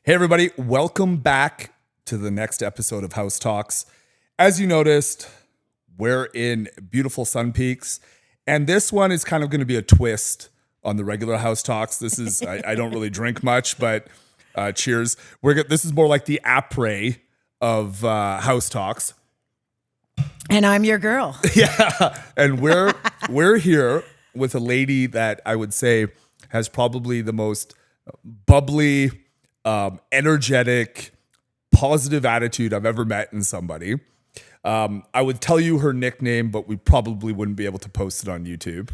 Hey, everybody. Welcome back to the next episode of Haustalks. As you noticed, we're in beautiful Sun Peaks, and this one is kind of going to be a twist on the regular Haustalks. This is, I don't really drink much, but cheers. This is more like the après of Haustalks. And I'm your girl. Yeah, and we're here with a lady that I would say has probably the most bubbly, energetic, positive attitude I've ever met in somebody. I would tell you her nickname, but we probably wouldn't be able to post it on YouTube.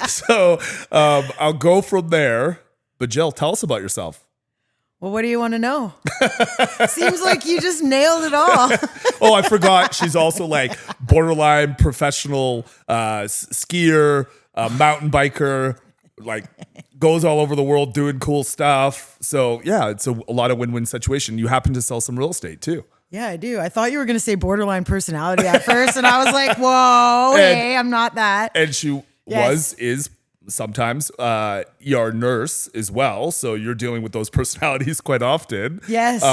So I'll go from there. But Jill, tell us about yourself. Well, what do you want to know? Seems like you just nailed it all. Oh, I forgot. She's also like borderline professional skier, mountain biker, like goes all over the world doing cool stuff. So yeah, it's a lot of win-win situation. You happen to sell some real estate too. Yeah, I do. I thought you were going to say borderline personality at first. And I was like, whoa, hey, I'm not that. And she is sometimes your nurse as well. So you're dealing with those personalities quite often. Yes.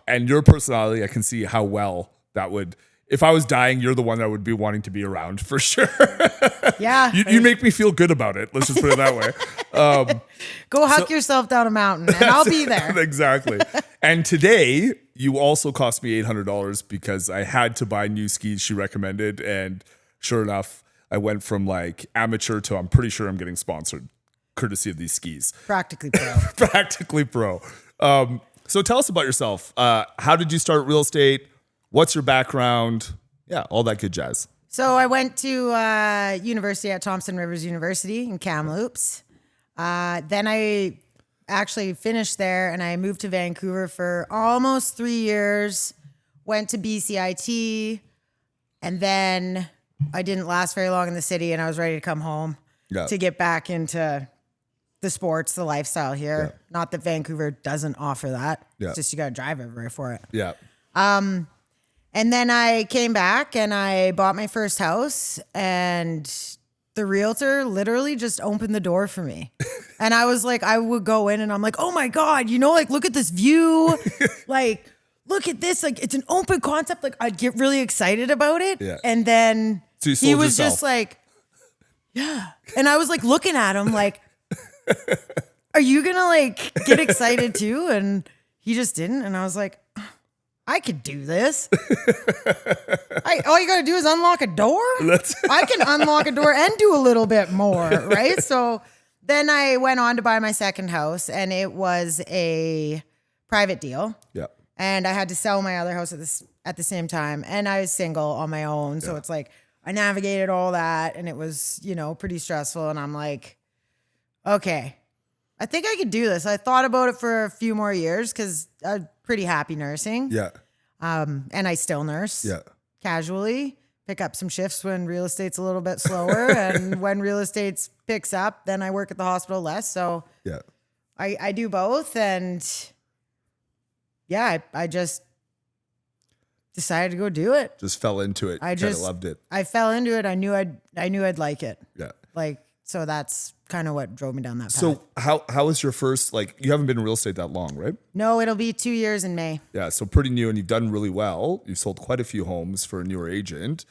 And your personality, I can see how well that would, if I was dying, you're the one that would be wanting to be around for sure. Yeah. You make me feel good about it. Let's just put it that way. Go hike yourself down a mountain and I'll be there. Exactly. And today you also cost me $800 because I had to buy new skis she recommended. And sure enough, I went from like amateur to I'm pretty sure I'm getting sponsored courtesy of these skis. Practically pro. Practically pro. So tell us about yourself. How did you start real estate? What's your background? Yeah, all that good jazz. So I went to university at Thompson Rivers University in Kamloops. Then I actually finished there and I moved to Vancouver for almost 3 years, went to BCIT, and then I didn't last very long in the city and I was ready to come home to get back into the sports, the lifestyle here. Yeah. Not that Vancouver doesn't offer that. Yeah. It's just you got to drive everywhere for it. Yeah. And then I came back and I bought my first house and the realtor literally just opened the door for me. And I was like, I would go in and I'm like, oh my God, like, look at this view. Like, look at this. Like, it's an open concept. Like, I'd get really excited about it. Yeah. And then he was just like, yeah. And I was like looking at him like, are you going to like get excited too? And he just didn't. And I was like, I could do this. All you got to do is unlock a door. I can unlock a door and do a little bit more, right? So then I went on to buy my second house, and it was a private deal. Yeah. And I had to sell my other house at the same time, and I was single on my own, so it's like I navigated all that, and it was pretty stressful. And I'm like, okay, I think I could do this. I thought about it for a few more years because I'm pretty happy nursing. Yeah. And I still nurse. Yeah. Casually. Pick up some shifts when real estate's a little bit slower. And when real estate picks up, then I work at the hospital less. So yeah, I do both. And yeah, I just decided to go do it. Just fell into it. I just loved it. I fell into it. I knew I'd like it. Yeah. So that's kind of what drove me down that path. So how was your first, you haven't been in real estate that long, right? No, it'll be 2 years in May. Yeah, so pretty new, and you've done really well. You've sold quite a few homes for a newer agent.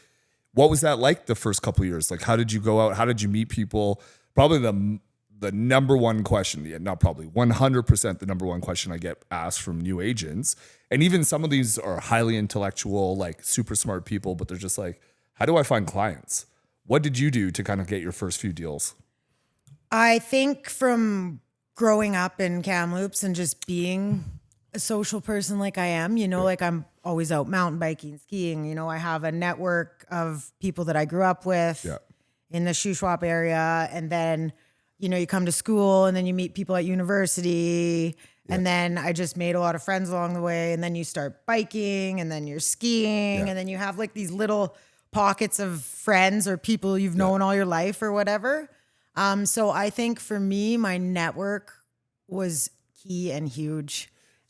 What was that like the first couple of years? Like, how did you go out? How did you meet people? Probably the number one question, not probably, 100% the number one question I get asked from new agents. And even some of these are highly intellectual, like super smart people, but they're just like, how do I find clients? What did you do to kind of get your first few deals? I think from growing up in Kamloops and just being a social person like I am, like I'm always out mountain biking, skiing. I have a network of people that I grew up with in the Shuswap area. And then, you come to school and then you meet people at university. Yeah. And then I just made a lot of friends along the way. And then you start biking and then you're skiing and then you have like these little pockets of friends or people you've known all your life or whatever. So I think for me, my network was key and huge.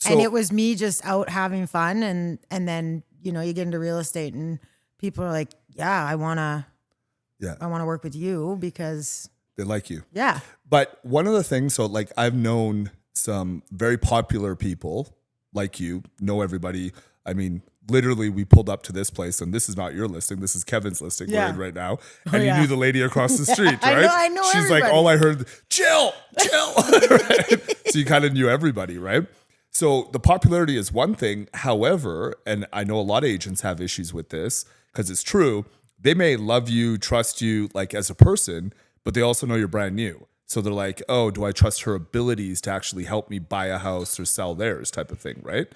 And it was me just out having fun. And then, you get into real estate and people are like, yeah, I want to work with you because they like you. Yeah. But one of the things, I've known some very popular people like you know everybody. I mean, literally, we pulled up to this place, and this is not your listing. This is Kevin's listing we're in right now. And you knew the lady across the street, right? I know She's everybody. like, all I heard, chill. Right? So you kind of knew everybody, right? So the popularity is one thing. However, and I know a lot of agents have issues with this because it's true. They may love you, trust you like as a person, but they also know you're brand new. So they're like, oh, do I trust her abilities to actually help me buy a house or sell theirs type of thing, right?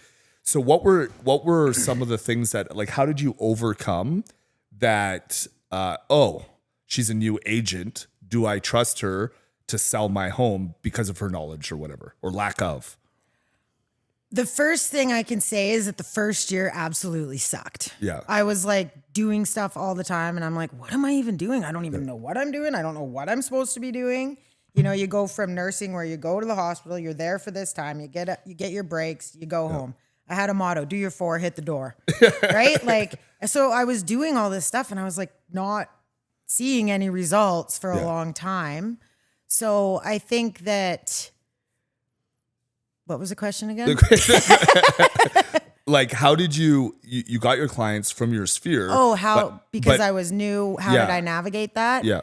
So what were some of the things that, like, how did you overcome that? Oh, she's a new agent. Do I trust her to sell my home because of her knowledge or whatever, or lack of? The first thing I can say is that the first year absolutely sucked. Yeah. I was like doing stuff all the time and I'm like, what am I even doing? I don't even know what I'm doing. I don't know what I'm supposed to be doing. You know, you go from nursing where you go to the hospital, you're there for this time, you get your breaks, you go home. I had a motto, do your 4, hit the door. Right? Like, so I was doing all this stuff and I was like not seeing any results for a long time. So I think that, what was the question again? Like, how did you got your clients from your sphere? Oh, because I was new, how did I navigate that? Yeah.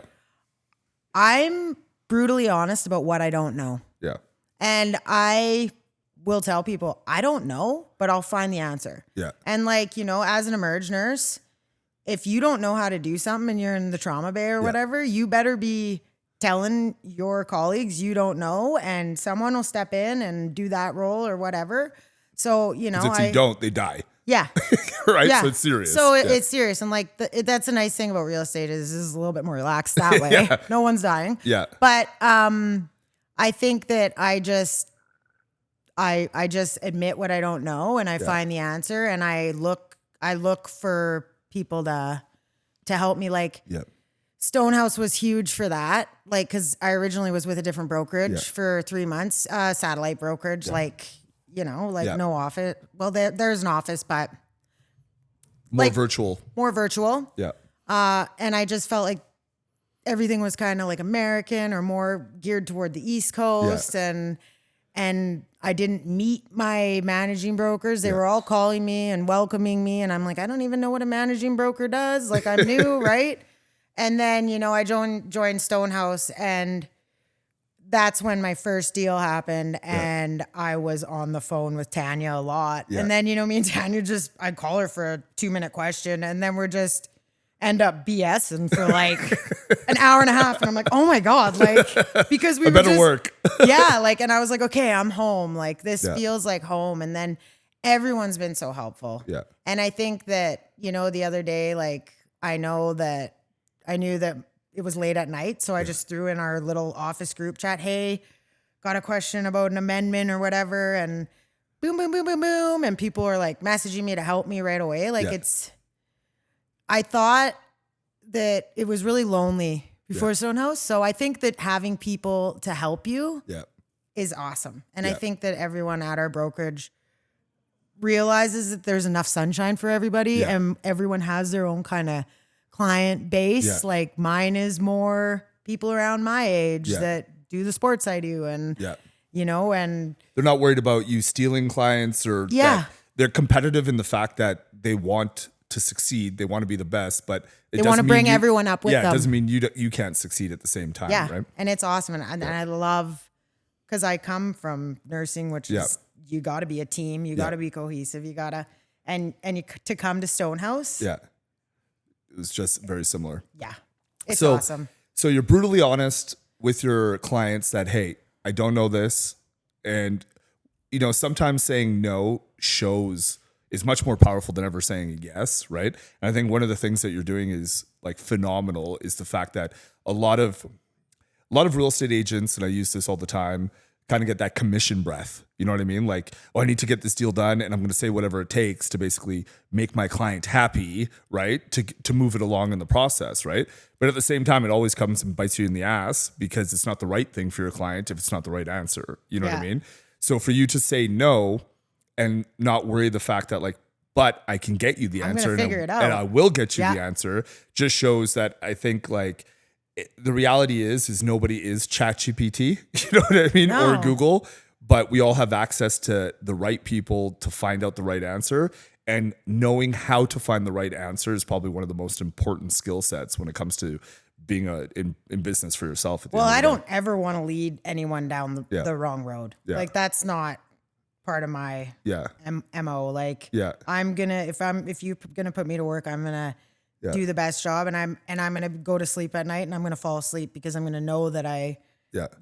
I'm brutally honest about what I don't know. Yeah. And I will tell people, I don't know, but I'll find the answer. Yeah. And like, you know, as an emerge nurse, if you don't know how to do something and you're in the trauma bay or whatever, you better be telling your colleagues you don't know, and someone will step in and do that role or whatever. So, you know, if you don't, they die. Yeah. Right. Yeah. So it's serious. So it's serious. And like, that's a nice thing about real estate is it's a little bit more relaxed that way. No one's dying. Yeah. But I think that I just admit what I don't know and I find the answer, and I look for people to help me. Like Stonehaus was huge for that. Like, cause I originally was with a different brokerage for 3 months, satellite brokerage, like, you know, like no office. Well, there's an office, but more virtual. Yeah. And I just felt like everything was kind of like American or more geared toward the East Coast. And I didn't meet my managing brokers. They were all calling me and welcoming me. And I'm like, I don't even know what a managing broker does. Like, I'm new, right? And then, you know, I joined Stonehaus, and that's when my first deal happened. And I was on the phone with Tanya a lot. And then, you know, me and Tanya I'd call her for a 2-minute question, and then we're just end up BSing for like an hour and a half. And I'm like, oh my God, like, because we were better work. Yeah. Like, and I was like, okay, I'm home. Like, this feels like home. And then everyone's been so helpful. Yeah. And I think that, you know, the other day, like, I knew that it was late at night. So I just threw in our little office group chat, hey, got a question about an amendment or whatever. And boom, boom, boom, boom, boom. And people are like messaging me to help me right away. Like I thought that it was really lonely before Stonehaus. So I think that having people to help you is awesome. And I think that everyone at our brokerage realizes that there's enough sunshine for everybody and everyone has their own kind of client base. Like mine is more people around my age that do the sports I do. And, you know, and they're not worried about you stealing clients or they're competitive in the fact that they want to succeed. They want to be the best, but they want to bring everyone up with them. It doesn't mean you can't succeed at the same time. Right? And it's awesome. And I love, cause I come from nursing, which is, you gotta be a team. You gotta be cohesive. You gotta, to come to Stonehaus. Yeah. It was just very similar. Yeah. It's awesome. So you're brutally honest with your clients that, hey, I don't know this. And, you know, sometimes saying no is much more powerful than ever saying yes, right? And I think one of the things that you're doing is like phenomenal is the fact that a lot of real estate agents, and I use this all the time, kind of get that commission breath. You know what I mean? Like, oh, I need to get this deal done, and I'm going to say whatever it takes to basically make my client happy, right? To move it along in the process, right? But at the same time, it always comes and bites you in the ass because it's not the right thing for your client if it's not the right answer. You know what I mean? So for you to say no and not worry the fact that like, but I can get you the answer and I will get you the answer, just shows that I think like the reality is nobody is ChatGPT, you know what I mean? No. Or Google. but we all have access to the right people to find out the right answer. And knowing how to find the right answer is probably one of the most important skill sets when it comes to being in business for yourself. At the Well, end of I the don't ever want to lead anyone down the wrong road. Yeah. Like that's not part of my MO. Like if you're gonna put me to work, I'm gonna do the best job, and I'm gonna go to sleep at night, and I'm gonna fall asleep because I'm gonna know that I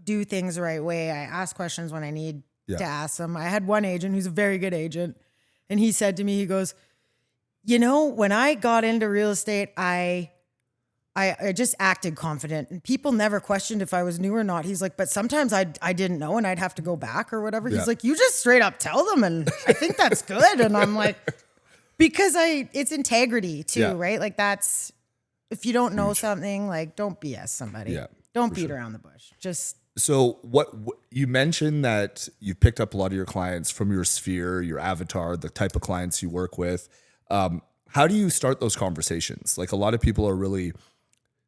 do things the right way. I ask questions when I need to ask them. I had one agent who's a very good agent, and he said to me, he goes, when I got into real estate, I just acted confident, and people never questioned if I was new or not. He's like, but sometimes I didn't know, and I'd have to go back or whatever. He's like, you just straight up tell them, and I think that's good. And I'm like, because it's integrity too, right? Like that's, if you don't know something, like don't BS somebody. Yeah, don't beat around the bush. Just. So what you mentioned that you picked up a lot of your clients from your sphere, your avatar, the type of clients you work with. How do you start those conversations? Like a lot of people are really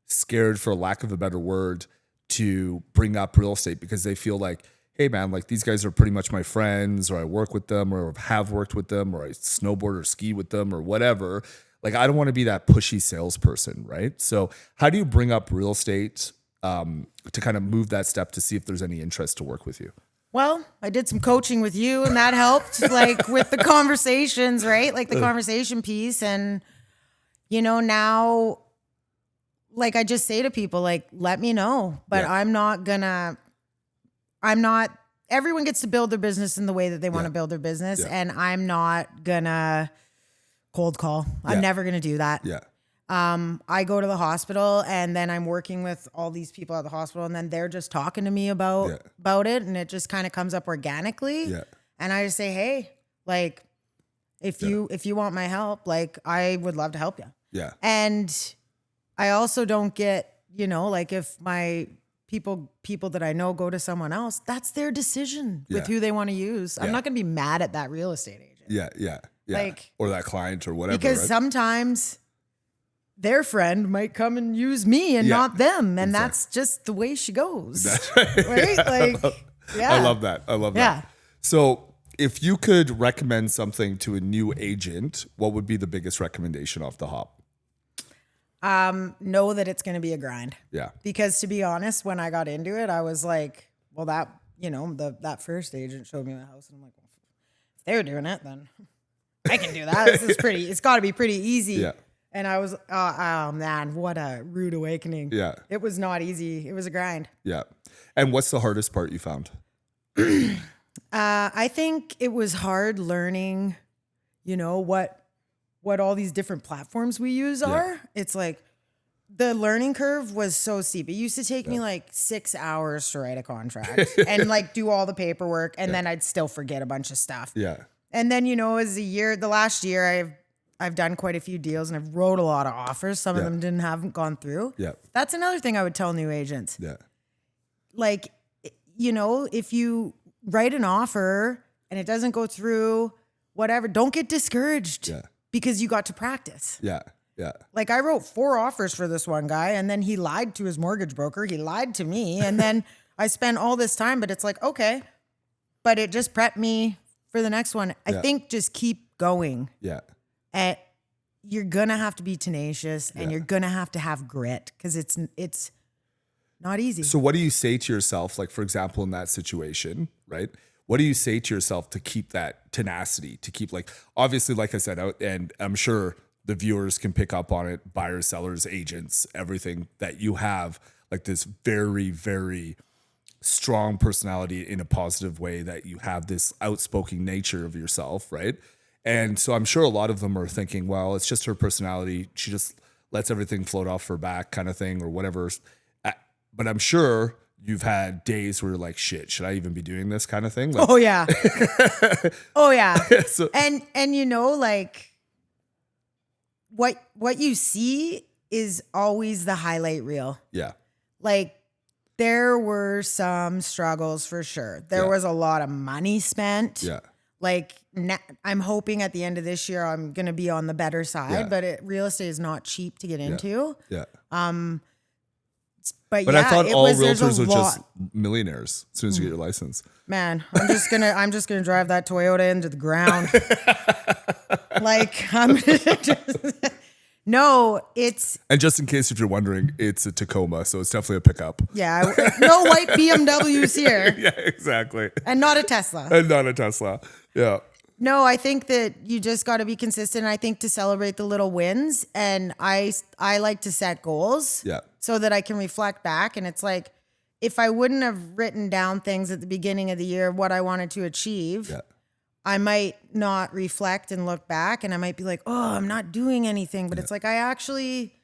scared, for lack of a better word, to bring up real estate because they feel like, hey man, like these guys are pretty much my friends, or I work with them, or have worked with them, or I snowboard or ski with them, or whatever. Like I don't want to be that pushy salesperson, right? So how do you bring up real estate to kind of move that step to see if there's any interest to work with you? Well, I did some coaching with you, and that helped, like with the conversations, right? Like the conversation piece. And, now, like I just say to people, like, let me know, but everyone gets to build their business in the way that they want to build their business. And I'm not gonna cold call. I'm never gonna do that. Yeah. I go to the hospital, and then I'm working with all these people at the hospital, and then they're just talking to me about it. And it just kind of comes up organically. Yeah. And I just say, hey, like, if you want my help, like I would love to help you. Yeah. And I also don't get, like if my people that I know go to someone else, that's their decision with who they want to use. I'm not going to be mad at that real estate agent. Yeah. Yeah. Yeah. Like, or that client or whatever. Because sometimes their friend might come and use me and not them. And that's just the way she goes. That's right. Right? Like, I love that. I love that. So if you could recommend something to a new agent, what would be the biggest recommendation off the hop? Know that it's going to be a grind. Yeah. Because to be honest, when I got into it, I was like, well, that first agent showed me the house, and I'm like, well, if they were doing it, then I can do that. It's got to be pretty easy. Yeah. And I was, oh man, what a rude awakening. Yeah. It was not easy. It was a grind. Yeah. And what's the hardest part you found? I think it was hard learning, what all these different platforms we use are. It's like the learning curve was so steep. It used to take me like 6 hours to write a contract and like do all the paperwork, and then I'd still forget a bunch of stuff. Yeah. And then, as the last year, I've done quite a few deals, and I've wrote a lot of offers. Some of them haven't gone through. Yeah. That's another thing I would tell new agents. Yeah. Like, if you write an offer and it doesn't go through, whatever, don't get discouraged because you got to practice. Yeah. Yeah. Like I wrote 4 offers for this one guy, and then he lied to his mortgage broker. He lied to me. And then I spent all this time, but it's like, okay, but it just prepped me for the next one. I think just keep going. Yeah. And you're going to have to be tenacious, and you're going to have grit, because it's not easy. So what do you say to yourself? Like, for example, in that situation, right? What do you say to yourself to keep that tenacity, to keep, like, obviously, like I said, and I'm sure the viewers can pick up on it, buyers, sellers, agents, everything, that you have like this very, very strong personality in a positive way, that you have this outspoken nature of yourself, right? And so I'm sure a lot of them are thinking, well, it's just her personality. She just lets everything float off her back, kind of thing, or whatever. But I'm sure you've had days where you're like, shit, should I even be doing this kind of thing? Like, oh yeah. Oh yeah. So, and like what you see is always the highlight reel. Yeah. Like there were some struggles for sure. There was a lot of money spent. Yeah. Like I'm hoping at the end of this year, I'm going to be on the better side, but real estate is not cheap to get into. Yeah. But But yeah, I thought it all was, there's a realtors are just lot. millionaires as soon as you get your license. Man, I'm just gonna drive that Toyota into the ground. Like I'm no, it's And just in case if you're wondering, it's a Tacoma, so it's definitely a pickup. yeah, no white BMWs here, Yeah, exactly. and not a Tesla. And not a Tesla. Yeah. No, I think that you just got to be consistent. I think to celebrate the little wins, and I like to set goals. Yeah. So that I can reflect back, and it's like if I wouldn't have written down things at the beginning of the year what I wanted to achieve, Yeah. I might not reflect and look back, and I might be like, oh, I'm not doing anything, but it's like I actually,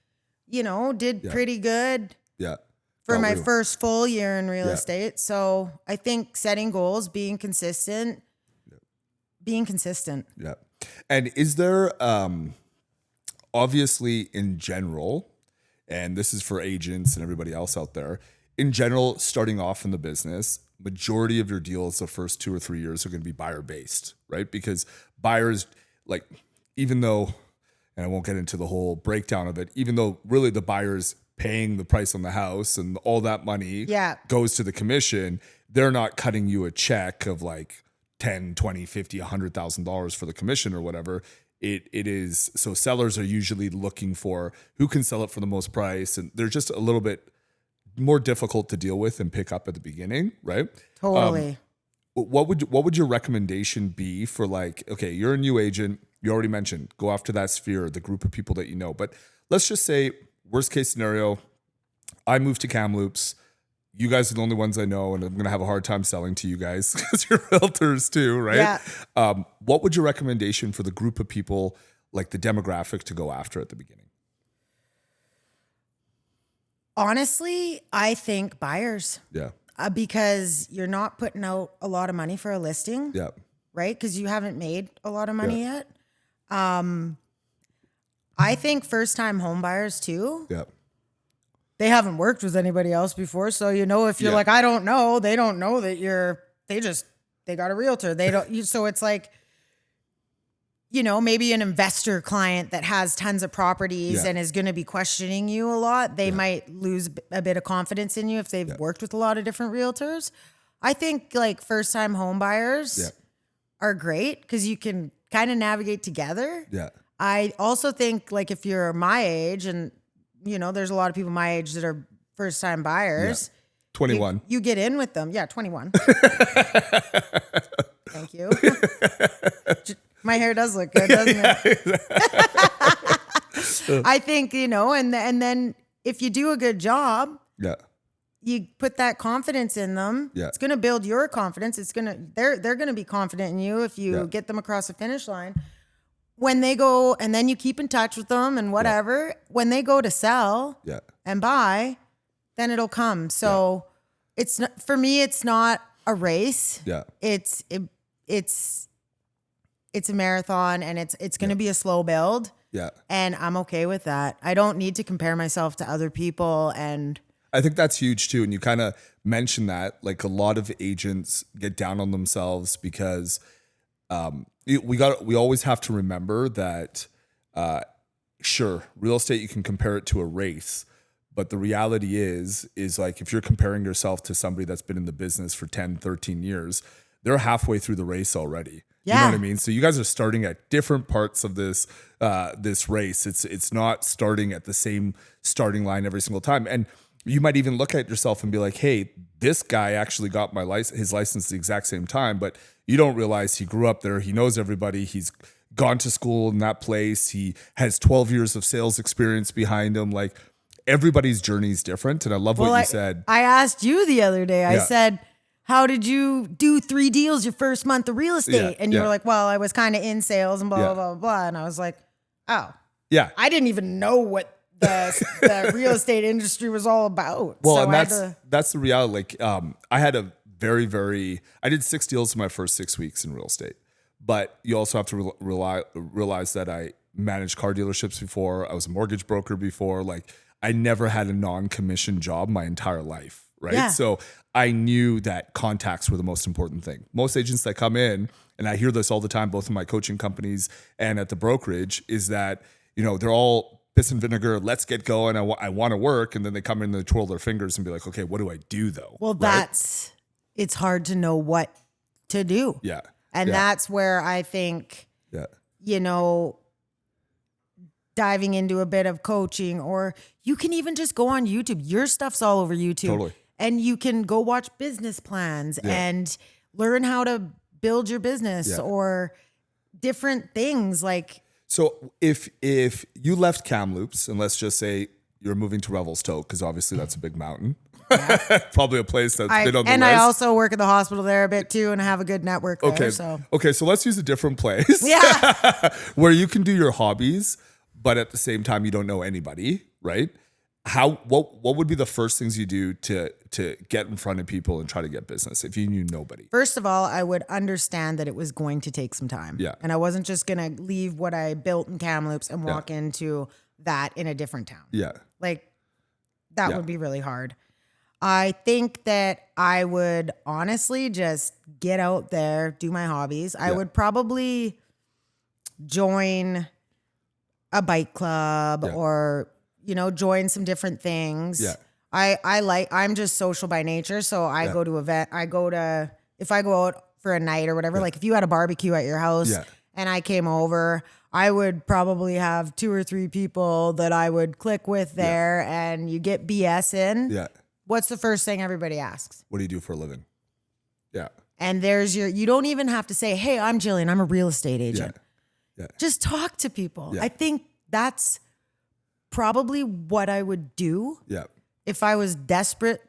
did pretty good Yeah. for my Probably. first full year in real Yeah. estate. So I think setting goals, being consistent. Yeah. And is there, obviously in general, and this is for agents and everybody else out there, in general, starting off in the business, majority of your deals the first 2 or 3 years are going to be buyer based, right? Because buyers, like, even though, and I won't get into the whole breakdown of it, even though really the buyer's paying the price on the house and all that money goes to the commission, they're not cutting you a check of like 10, 20, 50, $100,000 for the commission or whatever. It is, so sellers are usually looking for who can sell it for the most price, and they're just a little bit more difficult to deal with and pick up at the beginning, right? Totally. What would your recommendation be for, like, okay, you're a new agent, you already mentioned, go after that sphere, the group of people that you know, but let's just say worst case scenario, I moved to Kamloops. You guys are the only ones I know, and I'm going to have a hard time selling to you guys because you're realtors too, right? Yeah. What would your recommendation for the group of people, like the demographic, to go after at the beginning? Honestly, I think buyers. Yeah. Because you're not putting out a lot of money for a listing. Yeah. Right? Because you haven't made a lot of money yet. I think first-time home buyers too. Yeah. They haven't worked with anybody else before. So, if you're like, I don't know, they don't know that they got a realtor. They don't, so it's like, maybe an investor client that has tons of properties and is going to be questioning you a lot. They might lose a bit of confidence in you if they've worked with a lot of different realtors. I think like first time home buyers are great because you can kind of navigate together. Yeah. I also think like if you're my age and there's a lot of people my age that are first time buyers. 21. You get in with them. Yeah, 21. Thank you. My hair does look good, doesn't it? I think, and then if you do a good job, you put that confidence in them. Yeah. It's going to build your confidence. They're going to be confident in you if you get them across the finish line. When they go, and then you keep in touch with them and whatever, when they go to sell and buy, then it'll come. So it's not, for me, it's not a race. Yeah. It's a marathon, and it's going to be a slow build. Yeah. And I'm okay with that. I don't need to compare myself to other people. And I think that's huge too. And you kind of mentioned that, like, a lot of agents get down on themselves because we always have to remember that, sure, real estate, you can compare it to a race, but the reality is like, if you're comparing yourself to somebody that's been in the business for 10, 13 years, they're halfway through the race already. Yeah. You know what I mean? So you guys are starting at different parts of this race. It's not starting at the same starting line every single time. And you might even look at yourself and be like, hey, this guy actually got his license the exact same time, but you don't realize he grew up there. He knows everybody. He's gone to school in that place. He has 12 years of sales experience behind him. Like, everybody's journey is different. And I love what you said. I asked you the other day, I said, how did you do 3 deals your first month of real estate? Yeah, and you were like, well, I was kind of in sales and blah, blah, blah, blah. And I was like, oh, yeah, I didn't even know what the real estate industry was all about. Well, so and that's the reality. Like, I had a I did 6 deals in my first 6 weeks in real estate, but you also have to realize that I managed car dealerships before. I was a mortgage broker before. Like, I never had a non-commission job my entire life. Right. Yeah. So I knew that contacts were the most important thing. Most agents that come in, and I hear this all the time, both in my coaching companies and at the brokerage, is that, they're all piss and vinegar, let's get going. I want to work. And then they come in and they twirl their fingers and be like, okay, what do I do though? Well, it's hard to know what to do. Yeah. And that's where I think, diving into a bit of coaching, or you can even just go on YouTube. Your stuff's all over YouTube. Totally. And you can go watch business plans and learn how to build your business or different things like. So if you left Kamloops, and let's just say you're moving to Revelstoke, because obviously that's a big mountain. Probably a place that's been on the list. I also work at the hospital there a bit too, and I have a good network there. Okay, so let's use a different place. Yeah. Where you can do your hobbies, but at the same time you don't know anybody, right? What would be the first things you do to get in front of people and try to get business if you knew nobody? First of all, I would understand that it was going to take some time. Yeah. And I wasn't just going to leave what I built in Kamloops and walk into that in a different town. Yeah. Like that would be really hard. I think that I would honestly just get out there, do my hobbies. I would probably join a bike club or, join some different things. Yeah. I'm just social by nature. So I go to if I go out for a night or whatever, like if you had a barbecue at your house and I came over, I would probably have 2 or 3 people that I would click with there and you get BS in. Yeah. What's the first thing everybody asks? What do you do for a living? Yeah. And you don't even have to say, hey, I'm Jillian, I'm a real estate agent. Yeah. Just talk to people. Yeah. I think that's probably what I would do. Yeah. If I was desperate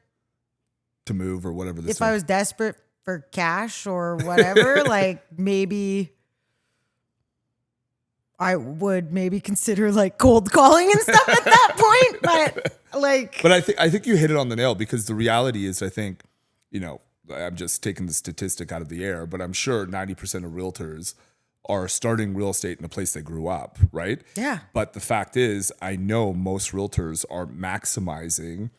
to move or whatever. I was desperate for cash or whatever, like maybe I would maybe consider like cold calling and stuff at that point. But I think you hit it on the nail, because the reality is, I think, I'm just taking the statistic out of the air, but I'm sure 90% of realtors are starting real estate in a place they grew up, right? Yeah. But the fact is, I know most realtors are maximizing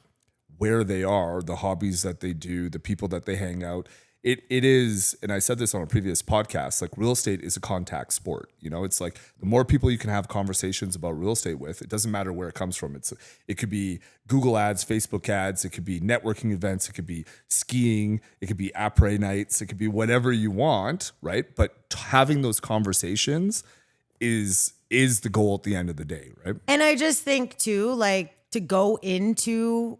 where they are, the hobbies that they do, the people that they hang out. It is, and I said this on a previous podcast, like real estate is a contact sport. It's like the more people you can have conversations about real estate with, it doesn't matter where it comes from. It could be Google ads, Facebook ads, it could be networking events, it could be skiing, it could be après nights, it could be whatever you want, right? But having those conversations is the goal at the end of the day, right? And I just think too, like to go into,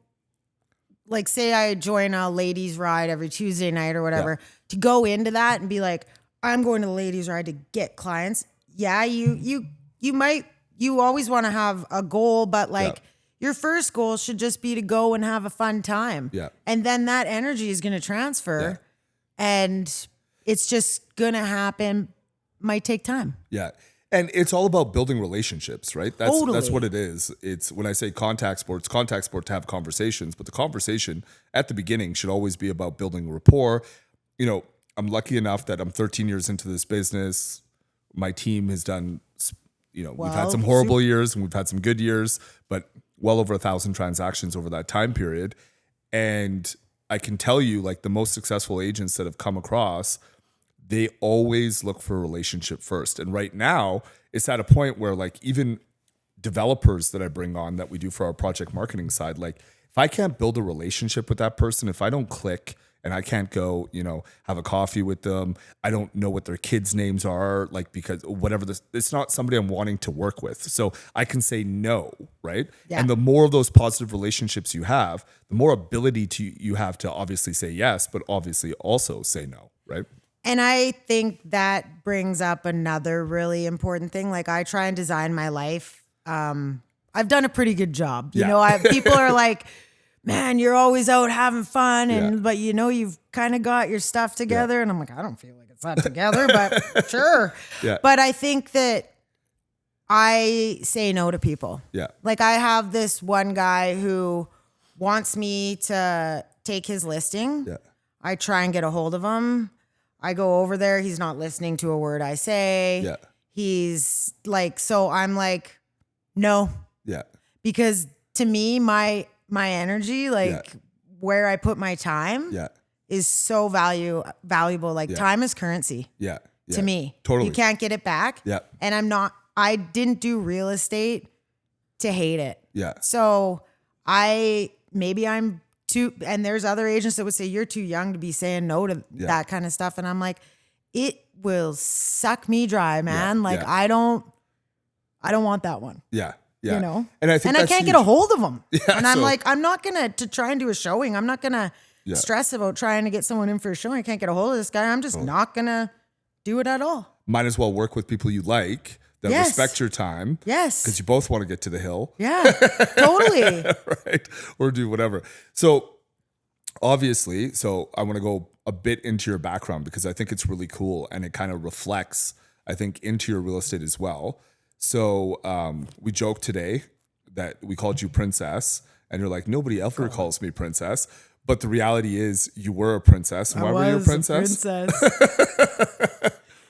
like say I join a ladies ride every Tuesday night or whatever, to go into that and be like, I'm going to the ladies ride to get clients. Yeah, you always want to have a goal, but like your first goal should just be to go and have a fun time. Yeah. And then that energy is going to transfer and it's just going to happen. Might take time. Yeah. And it's all about building relationships, right? That's what it is. It's when I say contact sport to have conversations, but the conversation at the beginning should always be about building rapport. I'm lucky enough that I'm 13 years into this business. My team has done, we've had some horrible years and we've had some good years, but well over 1,000 transactions over that time period. And I can tell you, like the most successful agents that have come across, they always look for a relationship first. And right now it's at a point where like even developers that I bring on that we do for our project marketing side, like if I can't build a relationship with that person, if I don't click and I can't go, have a coffee with them, I don't know what their kids' names are, like, because whatever it's not somebody I'm wanting to work with. So I can say no, right? Yeah. And the more of those positive relationships you have, the more ability you have to obviously say yes, but obviously also say no, right? And I think that brings up another really important thing. Like I try and design my life. I've done a pretty good job. People are like, man, you're always out having fun. But you've kind of got your stuff together. And I'm like, I don't feel like it's not together, but sure. Yeah. But I think that I say no to people. Yeah. Like I have this one guy who wants me to take his listing. Yeah. I try and get a hold of him. I go over there. He's not listening to a word I say. Yeah. He's like, so I'm like, no. Yeah. Because to me, my energy, where I put my time is so valuable. Like time is currency. Yeah. To me. Totally. You can't get it back. Yeah. And I didn't do real estate to hate it. Yeah. So maybe I'm too, and there's other agents that would say you're too young to be saying no to that kind of stuff. And I'm like, it will suck me dry, man. I don't want that one. Yeah. Yeah. You know, and I can't get a hold of them. Yeah, and I'm like, I'm not going to try and do a showing. I'm not going to stress about trying to get someone in for a showing. I can't get a hold of this guy. I'm just not going to do it at all. Might as well work with people you like that respect your time. Yes. Because you both want to get to the hill. Yeah, totally. Right. Or do whatever. So obviously, I want to go a bit into your background because I think it's really cool and it kind of reflects, I think, into your real estate as well. So we joked today that we called you Princess and you're like, nobody ever calls me Princess. But the reality is you were a princess. Why were you a princess?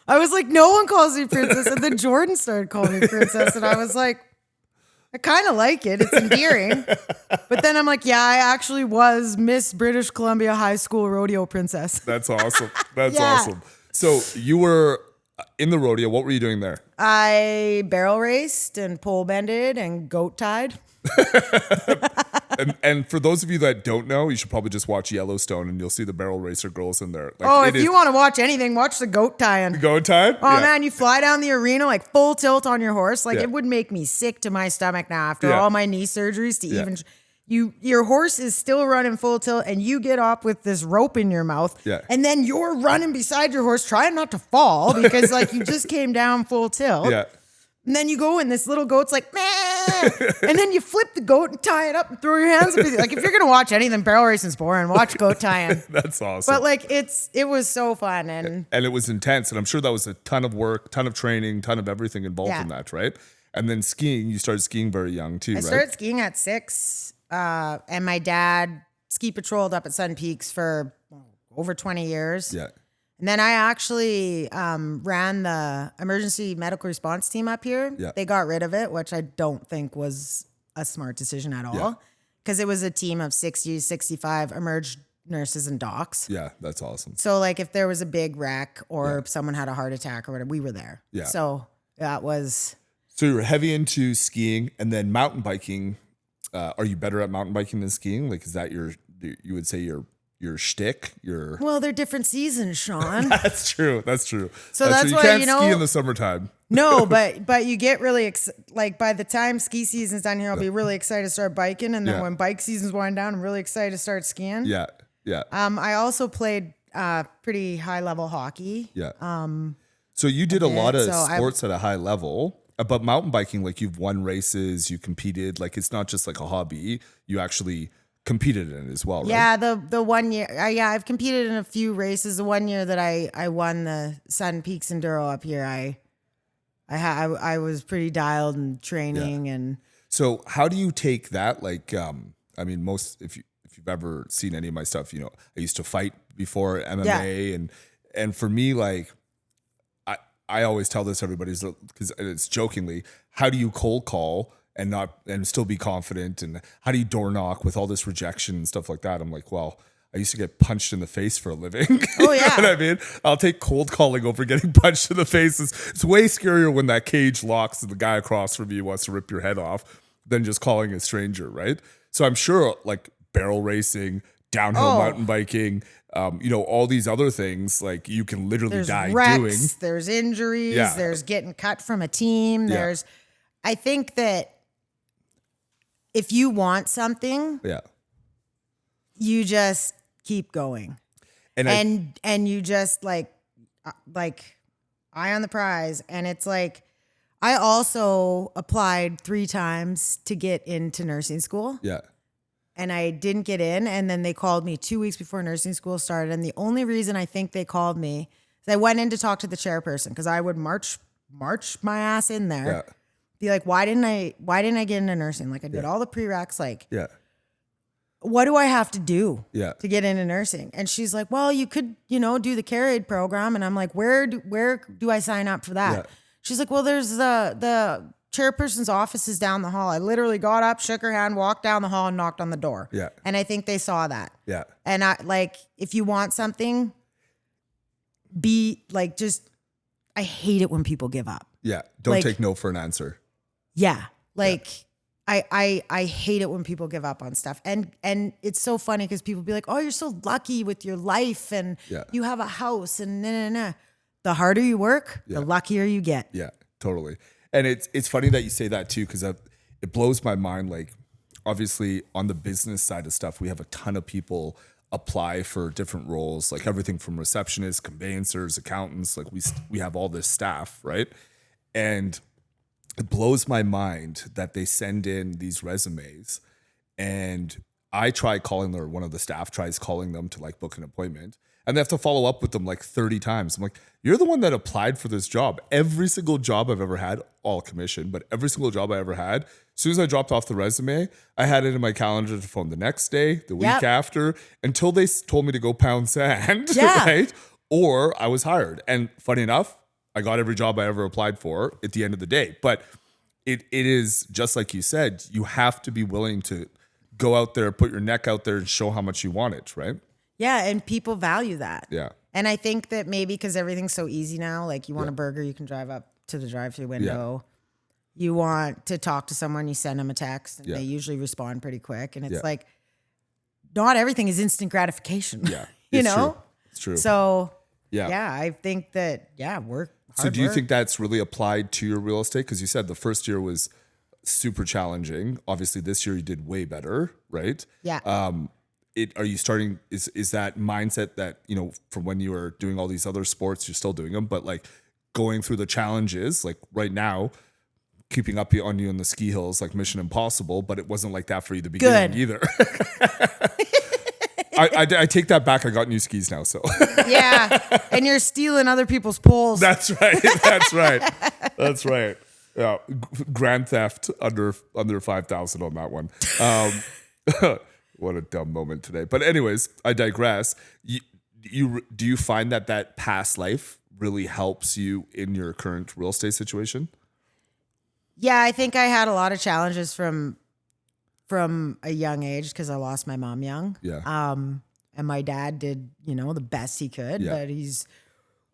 I was like, no one calls me princess. And then Jordan started calling me princess. And I was like, I kind of like it. It's endearing. But then I'm like, yeah, I actually was Miss British Columbia High School rodeo princess. That's awesome. That's awesome. So you were in the rodeo. What were you doing there? I barrel raced and pole bended and goat tied. And for those of you that don't know, you should probably just watch Yellowstone and you'll see the barrel racer girls in there. If you want to watch anything, watch the goat tying. Goat tying? Oh man, you fly down the arena like full tilt on your horse. It would make me sick to my stomach now after all my knee surgeries to even your horse is still running full tilt and you get up with this rope in your mouth and then you're running beside your horse trying not to fall because you just came down full tilt. Yeah. And then you go and this little goat's like, meh. And then you flip the goat and tie it up and throw your hands up. If you're going to watch anything, barrel racing's boring. Watch goat tying. That's awesome. But it was so fun. And it was intense. And I'm sure that was a ton of work, ton of training, ton of everything involved in that, right? And then skiing, you started skiing very young too, right? I started skiing at 6. And my dad ski patrolled up at Sun Peaks for over 20 years. Yeah. And then I actually ran the emergency medical response team up here. Yeah. They got rid of it, which I don't think was a smart decision at all. Because it was a team of 60, 65 emerged nurses and docs. Yeah, that's awesome. So if there was a big wreck or someone had a heart attack or whatever, we were there. Yeah. So that was... So you were heavy into skiing and then mountain biking. Are you better at mountain biking than skiing? Is that you would say your shtick? Well, they're different seasons, Sean. That's true. That's true. So that's true. why, you can't ski in the summertime. No, but you get really by the time ski season's done here, I'll be really excited to start biking, and then when bike season's wind down, I'm really excited to start skiing. Yeah, yeah. I also played pretty high level hockey. Yeah. So you did a lot of sports at a high level, but mountain biking, you've won races, you competed. It's not just a hobby. You actually competed in it as well, right? Yeah, the 1 year. I've competed in a few races. The 1 year that I won the Sun Peaks Enduro up here, I was pretty dialed in training and. So how do you take that? Most if you've ever seen any of my stuff, I used to fight before MMA, and for me, I always tell this to everybody because it's jokingly, how do you cold call and still be confident, and how do you door knock with all this rejection and stuff like that? I'm like, well, I used to get punched in the face for a living. Oh yeah. You know what I mean? I'll take cold calling over getting punched in the face. It's way scarier when that cage locks and the guy across from you wants to rip your head off than just calling a stranger, right? So I'm sure barrel racing, downhill mountain biking, all these other things, you can literally die wrecks, doing. There's injuries, there's getting cut from a team. I think that if you want something, you just keep going. And you just eye on the prize. And it's I also applied 3 times to get into nursing school. Yeah. And I didn't get in. And then they called me 2 weeks before nursing school started. And the only reason I think they called me is I went in to talk to the chairperson because I would march my ass in there. Yeah. Be like, why didn't I get into nursing? I did all the prereqs. What do I have to do to get into nursing? And she's like, well, you could, do the care aid program. And I'm like, where do I sign up for that? Yeah. She's like, well, there's the chairperson's office is down the hall. I literally got up, shook her hand, walked down the hall and knocked on the door. Yeah. And I think they saw that. Yeah. And if you want something, I hate it when people give up. Yeah. Don't take no for an answer. Yeah. I hate it when people give up on stuff. And it's so funny because people be like, oh, you're so lucky with your life and you have a house and nah. The harder you work, the luckier you get. Yeah, totally. And it's funny that you say that too, because it blows my mind. Like, obviously on the business side of stuff, we have a ton of people apply for different roles, like everything from receptionists, conveyancers, accountants. Like we have all this staff, right? And it blows my mind that they send in these resumes, and I try calling them, or one of the staff tries calling them to like book an appointment, and they have to follow up with them like 30 times. I'm like, you're the one that applied for this job. Every single job I've ever had, all commission, but every single job I ever had, as soon as I dropped off the resume, I had it in my calendar to phone the next day, the week after, until they told me to go pound sand, right? Or I was hired. And funny enough, I got every job I ever applied for at the end of the day. But it is just like you said, you have to be willing to go out there, put your neck out there and show how much you want it, right? Yeah, and people value that. Yeah. And I think that maybe because everything's so easy now, like you want a burger, you can drive up to the drive-through window. Yeah. You want to talk to someone, you send them a text, and they usually respond pretty quick. And it's like, not everything is instant gratification. Yeah. you know? True. It's true. So, I think that, work. So do you think that's really applied to your real estate? Because you said the first year was super challenging. Obviously, this year you did way better, right? Yeah. Are you starting, is that mindset that, you know, from when you were doing all these other sports, you're still doing them, but like going through the challenges, like right now, keeping up on you in the ski hills, like Mission Impossible, but it wasn't like that for you at the beginning either. I take that back. I got new skis now, so. Yeah, and you're stealing other people's poles. That's right. That's right. That's right. Yeah, grand theft under 5,000 on that one. What a dumb moment today. But anyways, I digress. Do you find that past life really helps you in your current real estate situation? Yeah, I think I had a lot of challenges from a young age because I lost my mom young. Yeah. And my dad did, the best he could, but he's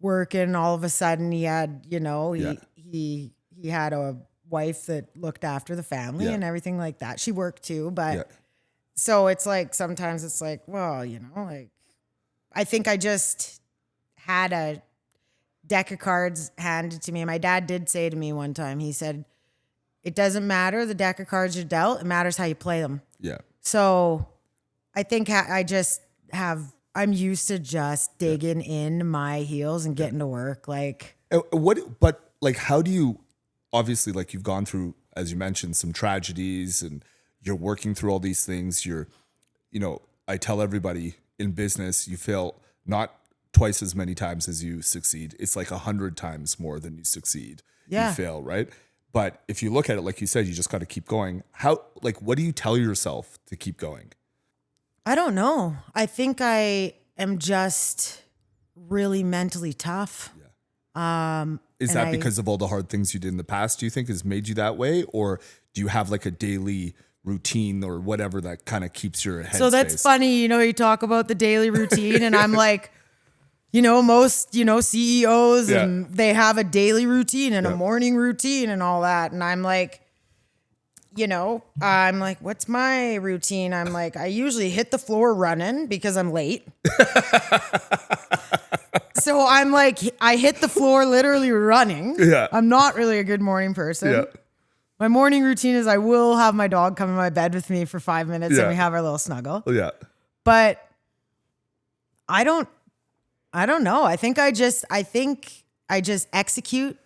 working. All of a sudden he had, he had a wife that looked after the family and everything like that. She worked too, but so it's like, sometimes it's like, well, like I think I just had a deck of cards handed to me. My dad did say to me one time, he said, it doesn't matter the deck of cards you're dealt. It matters how you play them. Yeah. So I think I'm used to just digging in my heels and getting to work. Like how do you, obviously, like you've gone through, as you mentioned, some tragedies and you're working through all these things. I tell everybody in business, you fail not twice as many times as you succeed. It's like 100 times more than you succeed. Yeah. You fail, right? But if you look at it, like you said, you just got to keep going. What do you tell yourself to keep going? I don't know. I think I am just really mentally tough. Yeah. Is that because of all the hard things you did in the past, do you think has made you that way? Or do you have like a daily routine or whatever that kind of keeps your head? So that's funny. You talk about the daily routine and I'm like, most, CEOs and they have a daily routine and a morning routine and all that. And I'm like, what's my routine? I'm like, I usually hit the floor running because I'm late. So I'm like, I hit the floor literally running. Yeah. I'm not really a good morning person. Yeah. My morning routine is I will have my dog come in my bed with me for 5 minutes and we have our little snuggle. Yeah. But I don't know. I think I just execute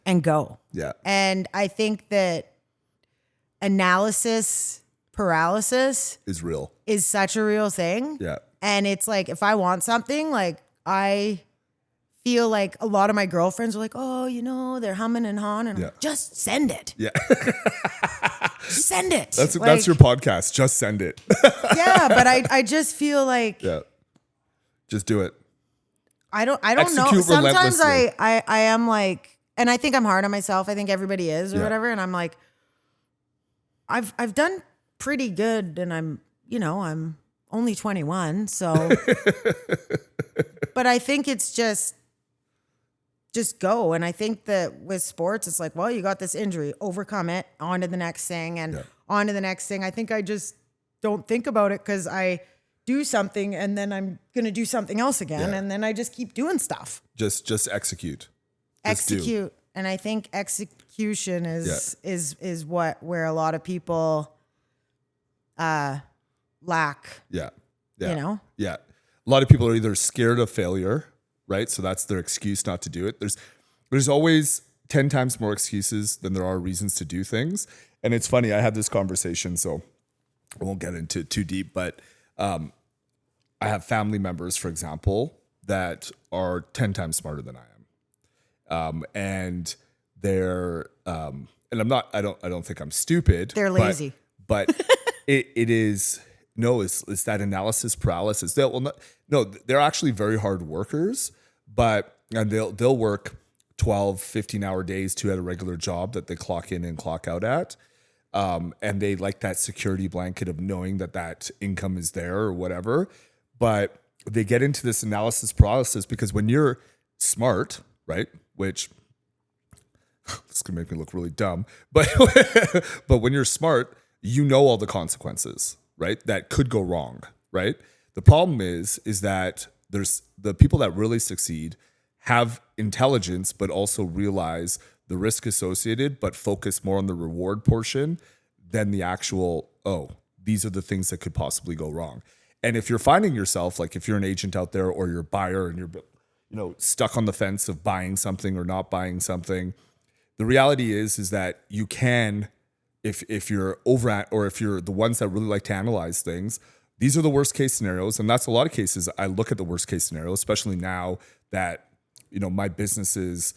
and go. Yeah. And I think that analysis paralysis is real. Is such a real thing. Yeah. And it's like, if I want something, like I feel like a lot of my girlfriends are like, oh, they're humming and hawing, and I'm like, just send it. Yeah. Send it. That's your podcast. Just send it. Yeah, but I just feel like just do it. I don't know. Sometimes I am like, and I think I'm hard on myself. I think everybody is or whatever. And I'm like, I've done pretty good, and I'm only 21. So, but I think it's just just go. And I think that with sports, it's like, well, you got this injury, overcome it, on to the next thing and on to the next thing. I think I just don't think about it because I do something and then I'm going to do something else again. And then I just keep doing stuff. Just execute. Execute. And I think execution is where a lot of people lack. Yeah. You know? Yeah. A lot of people are either scared of failure, right? So that's their excuse not to do it. There's always 10 times more excuses than there are reasons to do things. And it's funny, I had this conversation, so I won't get into it too deep, but I have family members, for example, that are 10 times smarter than I am. And they're and I don't think I'm stupid. They're lazy. But it is it's that analysis paralysis. They're actually very hard workers, and they'll work 12, 15-hour days to at a regular job that they clock in and clock out at. And they like that security blanket of knowing that income is there or whatever. But they get into this analysis paralysis because when you're smart, right, which this can make me look really dumb, but when you're smart, you know all the consequences, right, that could go wrong, right? The problem is that there's the people that really succeed have intelligence, but also realize the risk associated, but focus more on the reward portion than the actual, these are the things that could possibly go wrong. And if you're finding yourself, like if you're an agent out there or you're a buyer and you're stuck on the fence of buying something or not buying something, the reality is that you can, if you're if you're the ones that really like to analyze things, these are the worst case scenarios. And that's a lot of cases. I look at the worst case scenario, especially now that, my business is,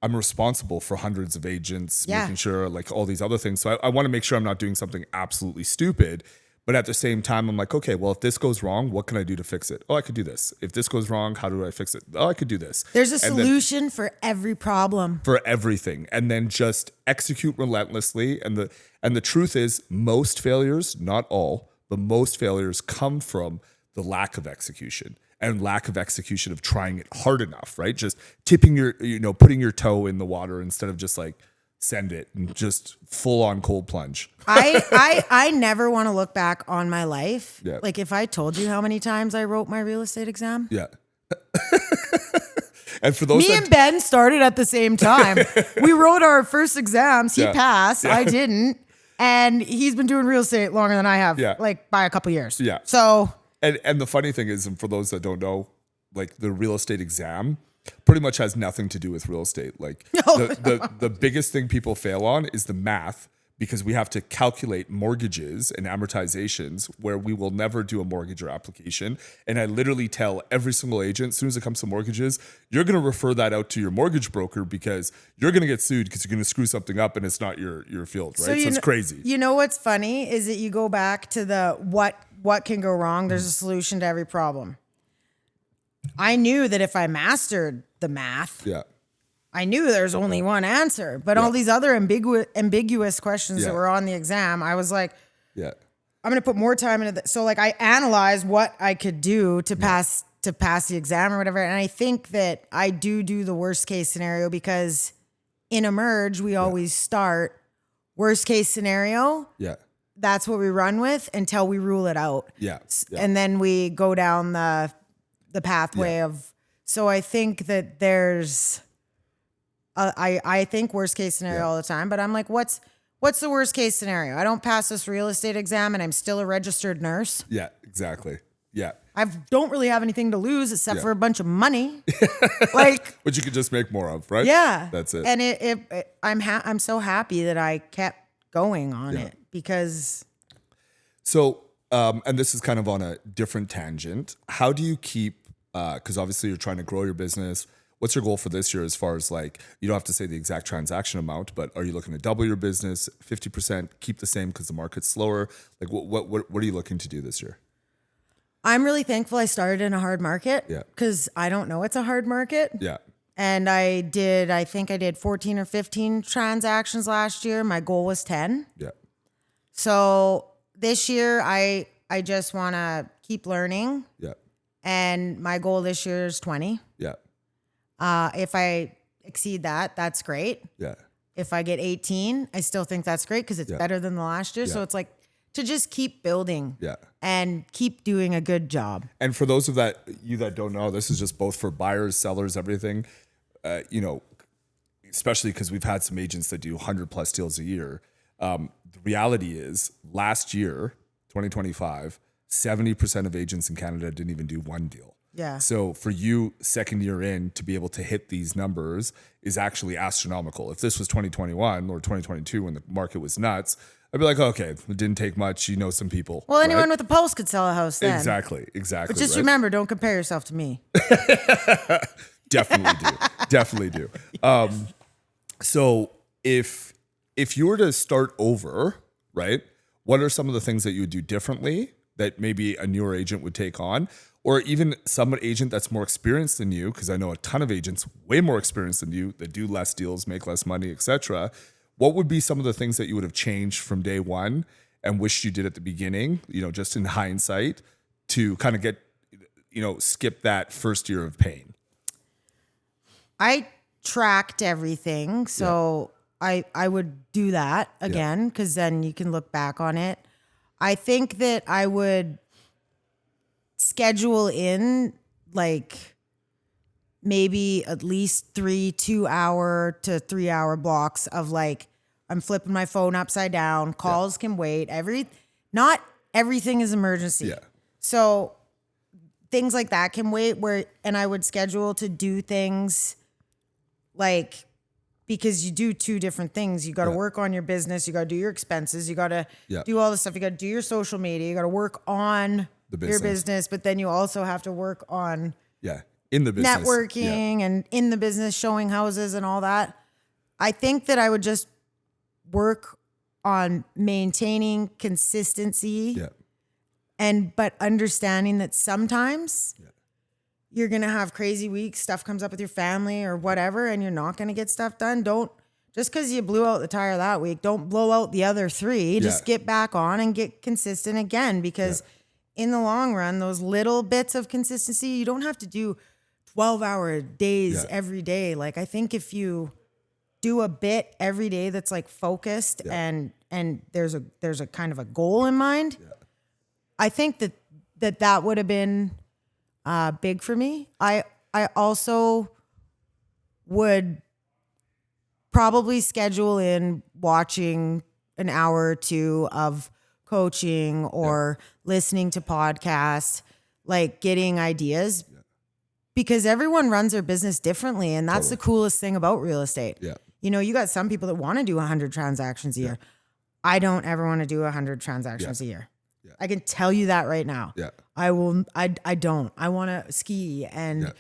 I'm responsible for hundreds of agents, making sure like all these other things. So I want to make sure I'm not doing something absolutely stupid. But at the same time, I'm like, okay, well, if this goes wrong, what can I do to fix it? Oh, I could do this. If this goes wrong, how do I fix it? Oh, I could do this. There's a solution for every problem. For everything. And then just execute relentlessly. And the truth is, most failures, not all, but most failures come from the lack of execution and lack of execution of trying it hard enough, right? Just putting your toe in the water instead of just like, send it and just full on cold plunge. I never want to look back on my life. Yeah. Like if I told you how many times I wrote my real estate exam. Yeah. And for those and Ben started at the same time. We wrote our first exams. He passed. I didn't. And he's been doing real estate longer than I have, like by a couple years. Yeah. So. And the funny thing is, and for those that don't know, like the real estate exam pretty much has nothing to do with real estate. Like the biggest thing people fail on is the math, because we have to calculate mortgages and amortizations where we will never do a mortgage or application. And I literally tell every single agent, as soon as it comes to mortgages, you're going to refer that out to your mortgage broker because you're going to get sued because you're going to screw something up and it's not your field, right? So it's crazy. You know what's funny is that you go back to the what can go wrong. There's a solution to every problem. I knew that if I mastered the math, I knew there's only one answer. But all these other ambiguous questions that were on the exam, I was like, I'm going to put more time into that. So like I analyzed what I could do to pass the exam or whatever. And I think that I do the worst case scenario because in Emerge, we always start worst case scenario. Yeah. That's what we run with until we rule it out. Yeah. And then we go down the pathway of, so I think that there's, I think worst case scenario all the time, but I'm like, what's the worst case scenario? I don't pass this real estate exam and I'm still a registered nurse. Yeah, exactly. Yeah. I don't really have anything to lose except for a bunch of money. Which you could just make more of, right? Yeah. That's it. And I'm so happy that I kept going on it because. So, and this is kind of on a different tangent. How do you keep, because obviously you're trying to grow your business. What's your goal for this year as far as like, you don't have to say the exact transaction amount, but are you looking to double your business, 50%, keep the same because the market's slower? Like what are you looking to do this year? I'm really thankful I started in a hard market because I don't know it's a hard market. Yeah. And I think I did 14 or 15 transactions last year. My goal was 10. Yeah. So this year I just want to keep learning. Yeah. And my goal this year is 20. Yeah. If I exceed that, that's great. Yeah. If I get 18, I still think that's great because it's better than the last year. So it's like to just keep building and keep doing a good job. And for those of you that don't know, this is just both for buyers, sellers, everything, especially because we've had some agents that do 100+ deals a year. The reality is last year, 2025, 70% of agents in Canada didn't even do one deal. Yeah. So for you, second year in, to be able to hit these numbers is actually astronomical. If this was 2021 or 2022 when the market was nuts, I'd be like, okay, it didn't take much. You know some people. Well, anyone right? with a pulse could sell a house then. Exactly. But just remember, don't compare yourself to me. Definitely do. So if you were to start over, right, what are some of the things that you would do differently that maybe a newer agent would take on? Or even some agent that's more experienced than you, because I know a ton of agents way more experienced than you that do less deals, make less money, etc. What would be some of the things that you would have changed from day one and wished you did at the beginning, just in hindsight, to kind of get, skip that first year of pain? I tracked everything. So I would do that again because then you can look back on it. I think that I would schedule in like maybe at least 2-hour to 3-hour blocks of like, I'm flipping my phone upside down. Calls can wait. Not everything is emergency. Yeah. So things like that can wait and I would schedule to do things like, because you do two different things. You got to work on your business. You got to do your expenses. You got to do all this stuff. You got to do your social media. You got to work on your business, but then you also have to work on in the business, networking and in the business, showing houses and all that. I think that I would just work on maintaining consistency but understanding that sometimes you're going to have crazy weeks, stuff comes up with your family or whatever, and you're not going to get stuff done. Just because you blew out the tire that week, don't blow out the other 3. Just get back on and get consistent again, because in the long run, those little bits of consistency, you don't have to do 12-hour days every day. Like, I think if you do a bit every day that's like focused and there's a kind of a goal in mind, I think that would have been big for me. I also would probably schedule in watching an hour or 2 of coaching or listening to podcasts, like getting ideas, because everyone runs their business differently. And that's the coolest thing about real estate. Yeah. You got some people that want to do 100 transactions a year. I don't ever want to do 100 transactions a year. Yeah. I can tell you that right now. Yeah. I don't. I want to ski and,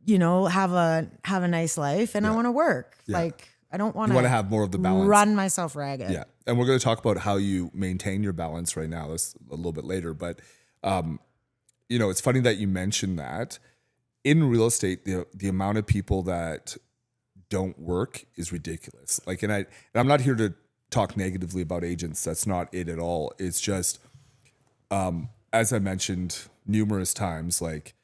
have a nice life, and I want to work. Yeah. Like, I don't want to. You want to have more of the balance. Run myself ragged. Yeah. And we're going to talk about how you maintain your balance right now. That's a little bit later. But, it's funny that you mentioned that. In real estate, the amount of people that don't work is ridiculous. Like, and I'm not here to talk negatively about agents. That's not it at all. It's just, as I mentioned numerous times, like,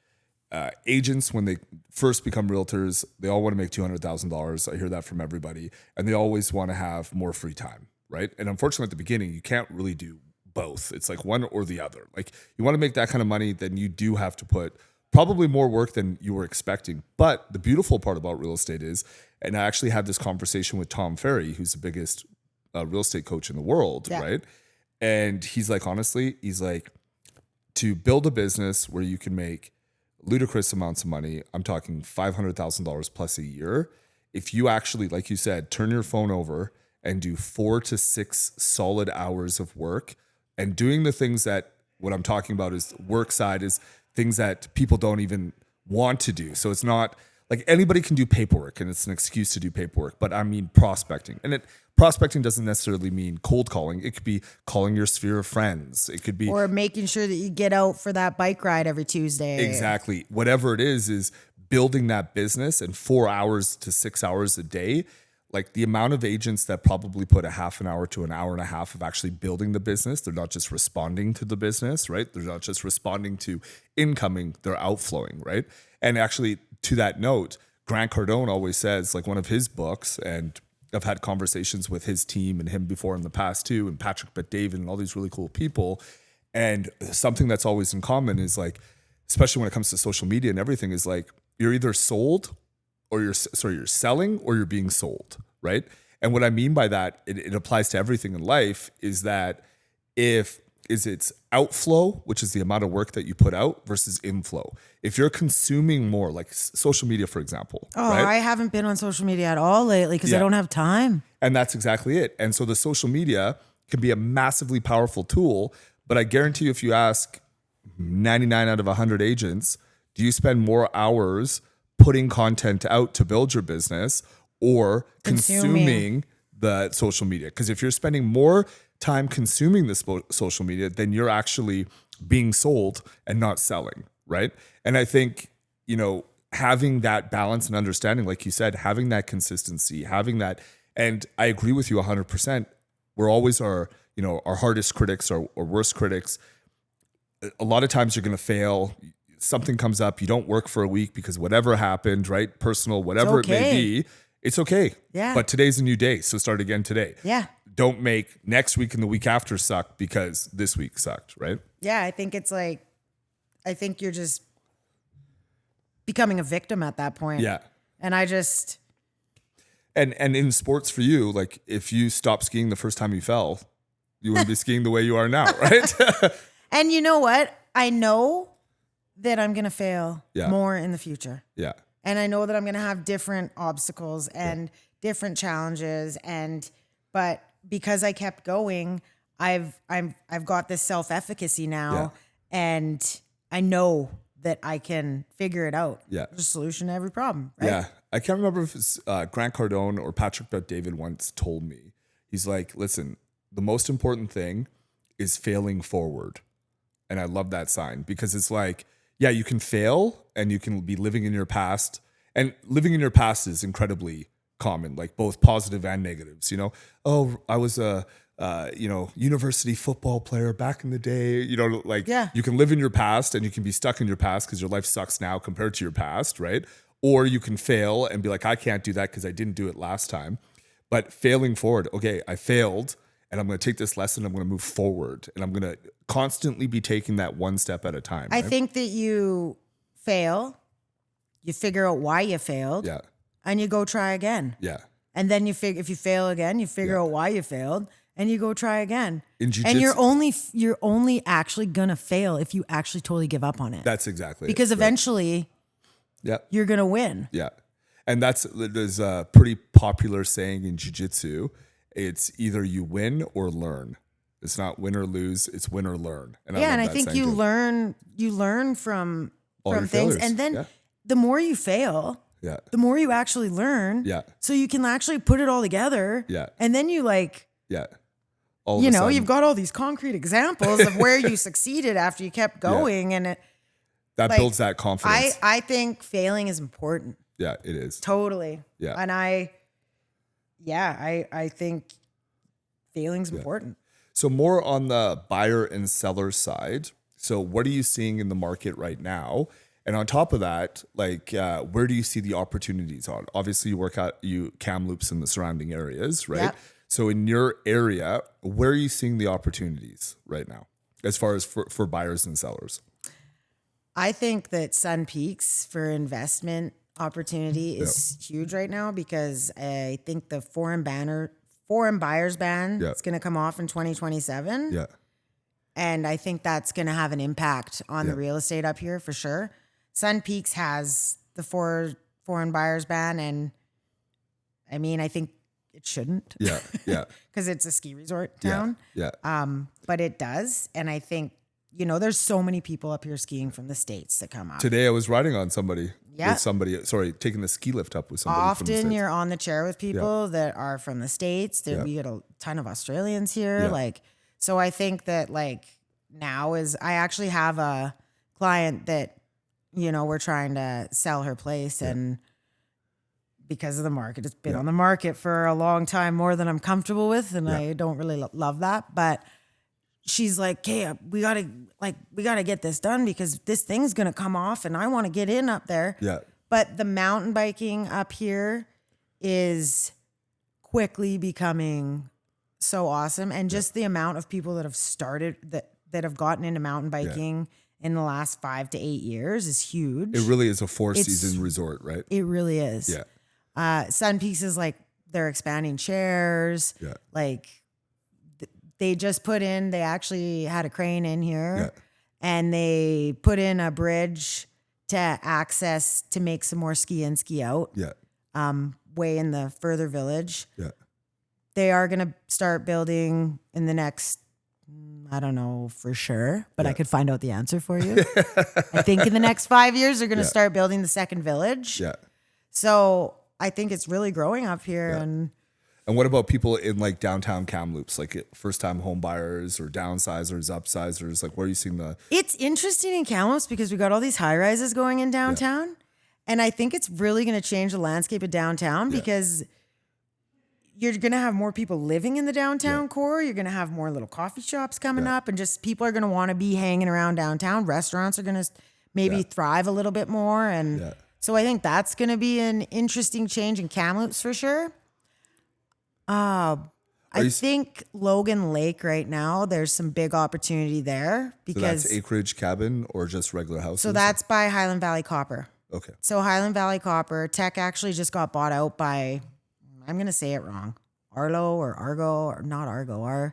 agents, when they first become realtors, they all want to make $200,000. I hear that from everybody. And they always want to have more free time, right? And unfortunately, at the beginning, you can't really do both. It's like one or the other. Like, you want to make that kind of money, then you do have to put probably more work than you were expecting. But the beautiful part about real estate is, and I actually had this conversation with Tom Ferry, who's the biggest real estate coach in the world, right? And he's like, honestly, to build a business where you can make ludicrous amounts of money, I'm talking $500,000 plus a year. If you actually, like you said, turn your phone over and do 4 to 6 solid hours of work, and doing the things that, what I'm talking about is work side, is things that people don't even want to do. So it's not like anybody can do paperwork, and it's an excuse to do paperwork, but I mean prospecting. And prospecting doesn't necessarily mean cold calling. It could be calling your sphere of friends. It could be, or making sure that you get out for that bike ride every Tuesday. Exactly. Whatever it is building that business, and 4 hours to 6 hours a day. Like, the amount of agents that probably put a half an hour to an hour and a half of actually building the business, they're not just responding to the business, right? They're not just responding to incoming, they're outflowing, right? And actually, to that note, Grant Cardone always says, like one of his books, and I've had conversations with his team and him before in the past too, and Patrick Bet-David and all these really cool people. And something that's always in common is like, especially when it comes to social media and everything, is like you're either sold or you're selling or you're being sold, right? And what I mean by that, it applies to everything in life, is that it's outflow, which is the amount of work that you put out, versus inflow. If you're consuming more, like social media, for example. Oh, right? I haven't been on social media at all lately because I don't have time. And that's exactly it. And so the social media can be a massively powerful tool, but I guarantee you, if you ask 99 out of 100 agents, do you spend more hours putting content out to build your business or consuming the social media? Because if you're spending more time consuming this social media, then you're actually being sold and not selling, right? And I think, having that balance and understanding, like you said, having that consistency, having that, and I agree with you 100%. We're always our hardest critics or worst critics. A lot of times you're going to fail. Something comes up, you don't work for a week because whatever happened, right? Personal, whatever it may be, it's okay. Yeah. But today's a new day, so start again today. Yeah. Don't make next week and the week after suck because this week sucked, right? Yeah, I think you're just becoming a victim at that point. Yeah. And I just... And in sports for you, like if you stopped skiing the first time you fell, you wouldn't be skiing the way you are now, right? And you know what? I know that I'm going to fail more in the future. Yeah. And I know that I'm going to have different obstacles and different challenges. But because I kept going, I've got this self-efficacy now, and I know that I can figure it out. Yeah. There's a solution to every problem, right? Yeah. I can't remember if it's Grant Cardone or Patrick Bet-David once told me, he's like, listen, the most important thing is failing forward. And I love that sign, because it's like, yeah, you can fail and you can be living in your past, and living in your past is incredibly common, like both positive and negatives, Oh, I was a, university football player back in the day, you can live in your past and you can be stuck in your past because your life sucks now compared to your past, right? Or you can fail and be like, I can't do that because I didn't do it last time. But failing forward, okay, I failed, and I'm going to take this lesson, I'm going to move forward, and I'm going to constantly be taking that one step at a time. I right? think that you fail, you figure out why you failed, and you go try again. Yeah. And then if you fail again, you figure out why you failed, and you go try again. In jiu-jitsu, and you're only actually going to fail if you actually totally give up on it. That's exactly because it, eventually you're going to win. Yeah. And there's a pretty popular saying in jiu-jitsu. It's either you win or learn. It's not win or lose. It's win or learn. And I think you learn from things. Failures. And then the more you fail, the more you actually learn. Yeah. So you can actually put it all together. Yeah. And then you you've got all these concrete examples of where you succeeded after you kept going. And that builds that confidence. I think failing is important. Yeah, it is. Totally. Yeah. And I think failing's important. So more on the buyer and seller side. So what are you seeing in the market right now? And on top of that, where do you see the opportunities on? Obviously you work at Kamloops and the surrounding areas, right? Yep. So in your area, where are you seeing the opportunities right now as far as for buyers and sellers? I think that Sun Peaks for investment opportunity is huge right now, because I think the foreign buyers ban is going to come off in 2027. Yeah. And I think that's going to have an impact on the real estate up here for sure. Sun Peaks has the foreign buyers ban, and I mean, I think it shouldn't. Yeah. Yeah. Because it's a ski resort town. Yeah. But it does. And I think, there's so many people up here skiing from the States that come up. Today I was riding on somebody. Yeah. Taking the ski lift up with somebody. Often you're on the chair with people that are from the States. We get a ton of Australians here. Yeah. So I think that now I actually have a client that, we're trying to sell her place, and because of the market, it's been on the market for a long time, more than I'm comfortable with. And I don't really love that, but she's like, hey, we gotta get this done because this thing's gonna come off and I want to get in up there. Yeah. But the mountain biking up here is quickly becoming so awesome. And just the amount of people that have started that have gotten into mountain biking in the last 5 to 8 years is huge. It really is a four-season resort, right? It really is. Yeah. Sun Peaks is like they're expanding chairs. Yeah. Like they just put in, they actually had a crane in here and they put in a bridge to access to make some more ski in, ski out. Yeah. Way in the further village. Yeah. They are going to start building in the next, I don't know for sure, but I could find out the answer for you. I think in the next 5 years, they're going to start building the second village. Yeah. So I think it's really growing up here. Yeah. And what about people in like downtown Kamloops, like first time home buyers or downsizers, upsizers? Like where are you seeing the... It's interesting in Kamloops because we got all these high rises going in downtown. Yeah. And I think it's really going to change the landscape of downtown because you're going to have more people living in the downtown core. You're going to have more little coffee shops coming up and just people are going to want to be hanging around downtown. Restaurants are going to maybe thrive a little bit more. And so I think that's going to be an interesting change in Kamloops for sure. I think Logan Lake right now, there's some big opportunity there because So that's acreage cabin or just regular houses? So that's by Highland Valley Copper. Okay. So Highland Valley Copper, Tech actually just got bought out by, I'm going to say it wrong, Arlo or Argo or not Argo.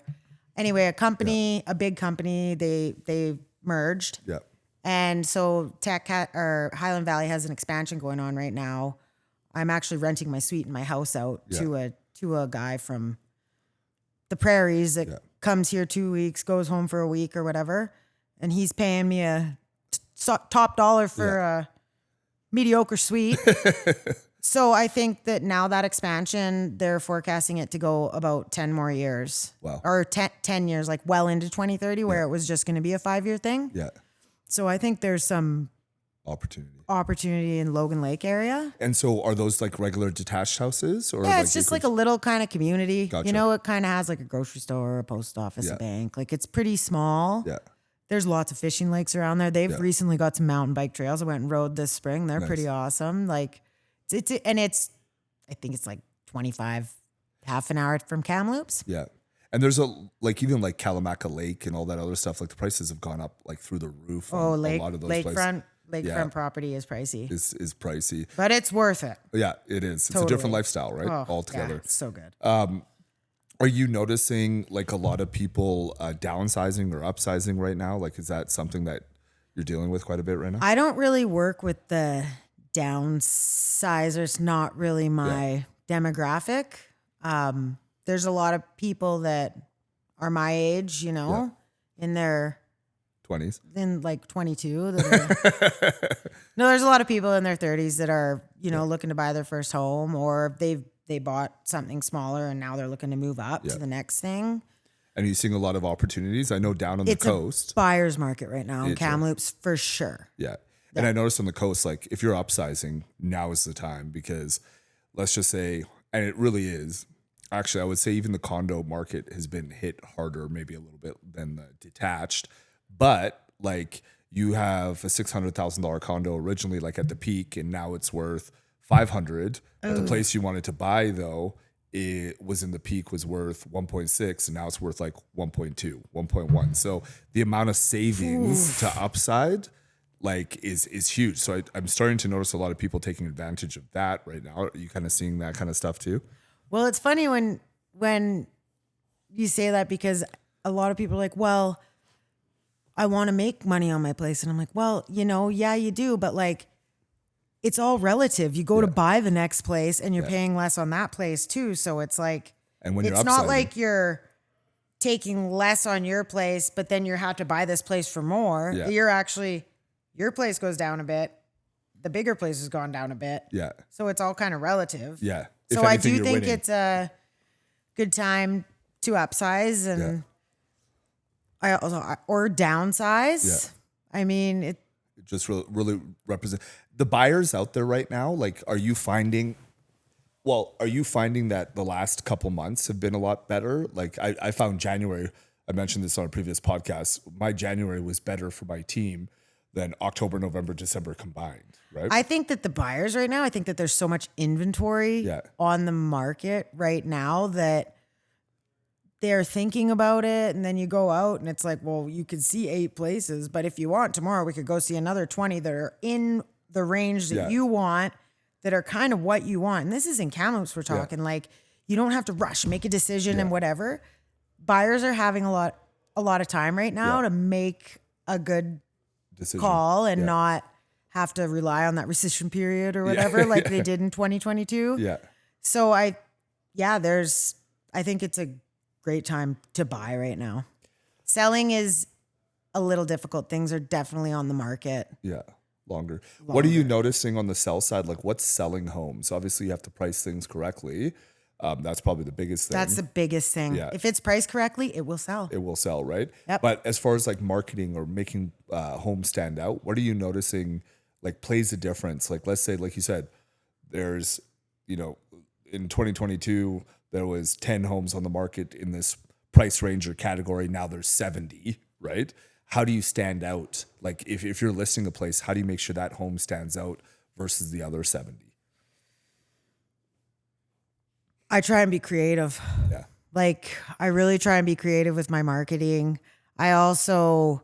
Anyway, a company, a big company, they merged. Yeah. And so Highland Valley has an expansion going on right now. I'm actually renting my suite in my house out to a guy from the prairies that comes here 2 weeks, goes home for a week or whatever. And he's paying me a top dollar for a mediocre suite. So I think that now that expansion, they're forecasting it to go about 10 more years. Wow. Or 10 years, like well into 2030, where it was just going to be a 5-year thing. Yeah. So I think there's some opportunity in Logan Lake area. And so are those like regular detached houses? Or it's just like a little kind of community. Gotcha. You know, it kind of has like a grocery store, a post office, a bank. Like it's pretty small. Yeah. There's lots of fishing lakes around there. They've recently got some mountain bike trails. I went and rode this spring. They're pretty awesome. Like I think it's like 25, half an hour from Kamloops. Yeah. And there's even like Kalamaka Lake and all that other stuff. Like the prices have gone up like through the roof. Oh, a lot of those lakefront property is pricey. Is pricey. But it's worth it. Yeah, it is. It's a different lifestyle, right? Altogether. Yeah, it's so good. Are you noticing like a lot of people downsizing or upsizing right now? Like, is that something that you're dealing with quite a bit right now? I don't really work with the downsizers. Not really my demographic. There's a lot of people that are my age, in their 20s, in like 22. No, there's a lot of people in their 30s that are, looking to buy their first home, or they bought something smaller and now they're looking to move up to the next thing. And you're seeing a lot of opportunities. I know down on the coast, it's a buyer's market right now in Kamloops for sure. Yeah. And I noticed on the coast, like if you're upsizing, now is the time, because let's just say, and it really is, actually, I would say even the condo market has been hit harder, maybe a little bit than the detached. But like you have a $600,000 condo originally, like at the peak, and now it's worth $500,000. But the place you wanted to buy, though, it was in the peak was worth 1.6, and now it's worth like 1.2, 1.1. So the amount of savings to upside like is huge. So I'm starting to notice a lot of people taking advantage of that right now. Are you kind of seeing that kind of stuff too? Well, it's funny when you say that, because a lot of people are like, well, I want to make money on my place. And I'm like, well, yeah, you do. But like, it's all relative. You go to buy the next place and you're paying less on that place too. So it's like, and when it's not like you're taking less on your place, but then you have to buy this place for more. Yeah. Your place goes down a bit. The bigger place has gone down a bit. Yeah. So it's all kind of relative. Yeah. So I do think it's a good time to upsize and or downsize. Yeah. I mean, it just really represent the buyers out there right now. Like, are you finding that the last couple months have been a lot better? Like I found January, I mentioned this on a previous podcast, my January was better for my team than October, November, December combined, right? I think that the buyers right now, I think that there's so much inventory on the market right now that they're thinking about it. And then you go out and it's like, well, you could see 8 places, but if you want tomorrow, we could go see another 20 that are in the range that you want, that are kind of what you want. And this is in Kamloops, we're talking like, you don't have to rush, make a decision and whatever. Buyers are having a lot of time right now to make a good decision, call and not have to rely on that recession period or whatever like they did in 2022. Yeah. So I think it's a great time to buy right now. Selling is a little difficult. Things are definitely on the market. Yeah. Longer. What are you noticing on the sell side? Like what's selling homes? Obviously you have to price things correctly. That's probably the biggest thing. That's the biggest thing. Yeah. If it's priced correctly, it will sell. It will sell, right? Yep. But as far as like marketing or making homes stand out, what are you noticing like plays a difference? Like let's say, like you said, there's, in 2022, there was 10 homes on the market in this price range or category. Now there's 70, right? How do you stand out? Like if you're listing a place, how do you make sure that home stands out versus the other 70? I try and be creative. Yeah. Like I really try and be creative with my marketing. I also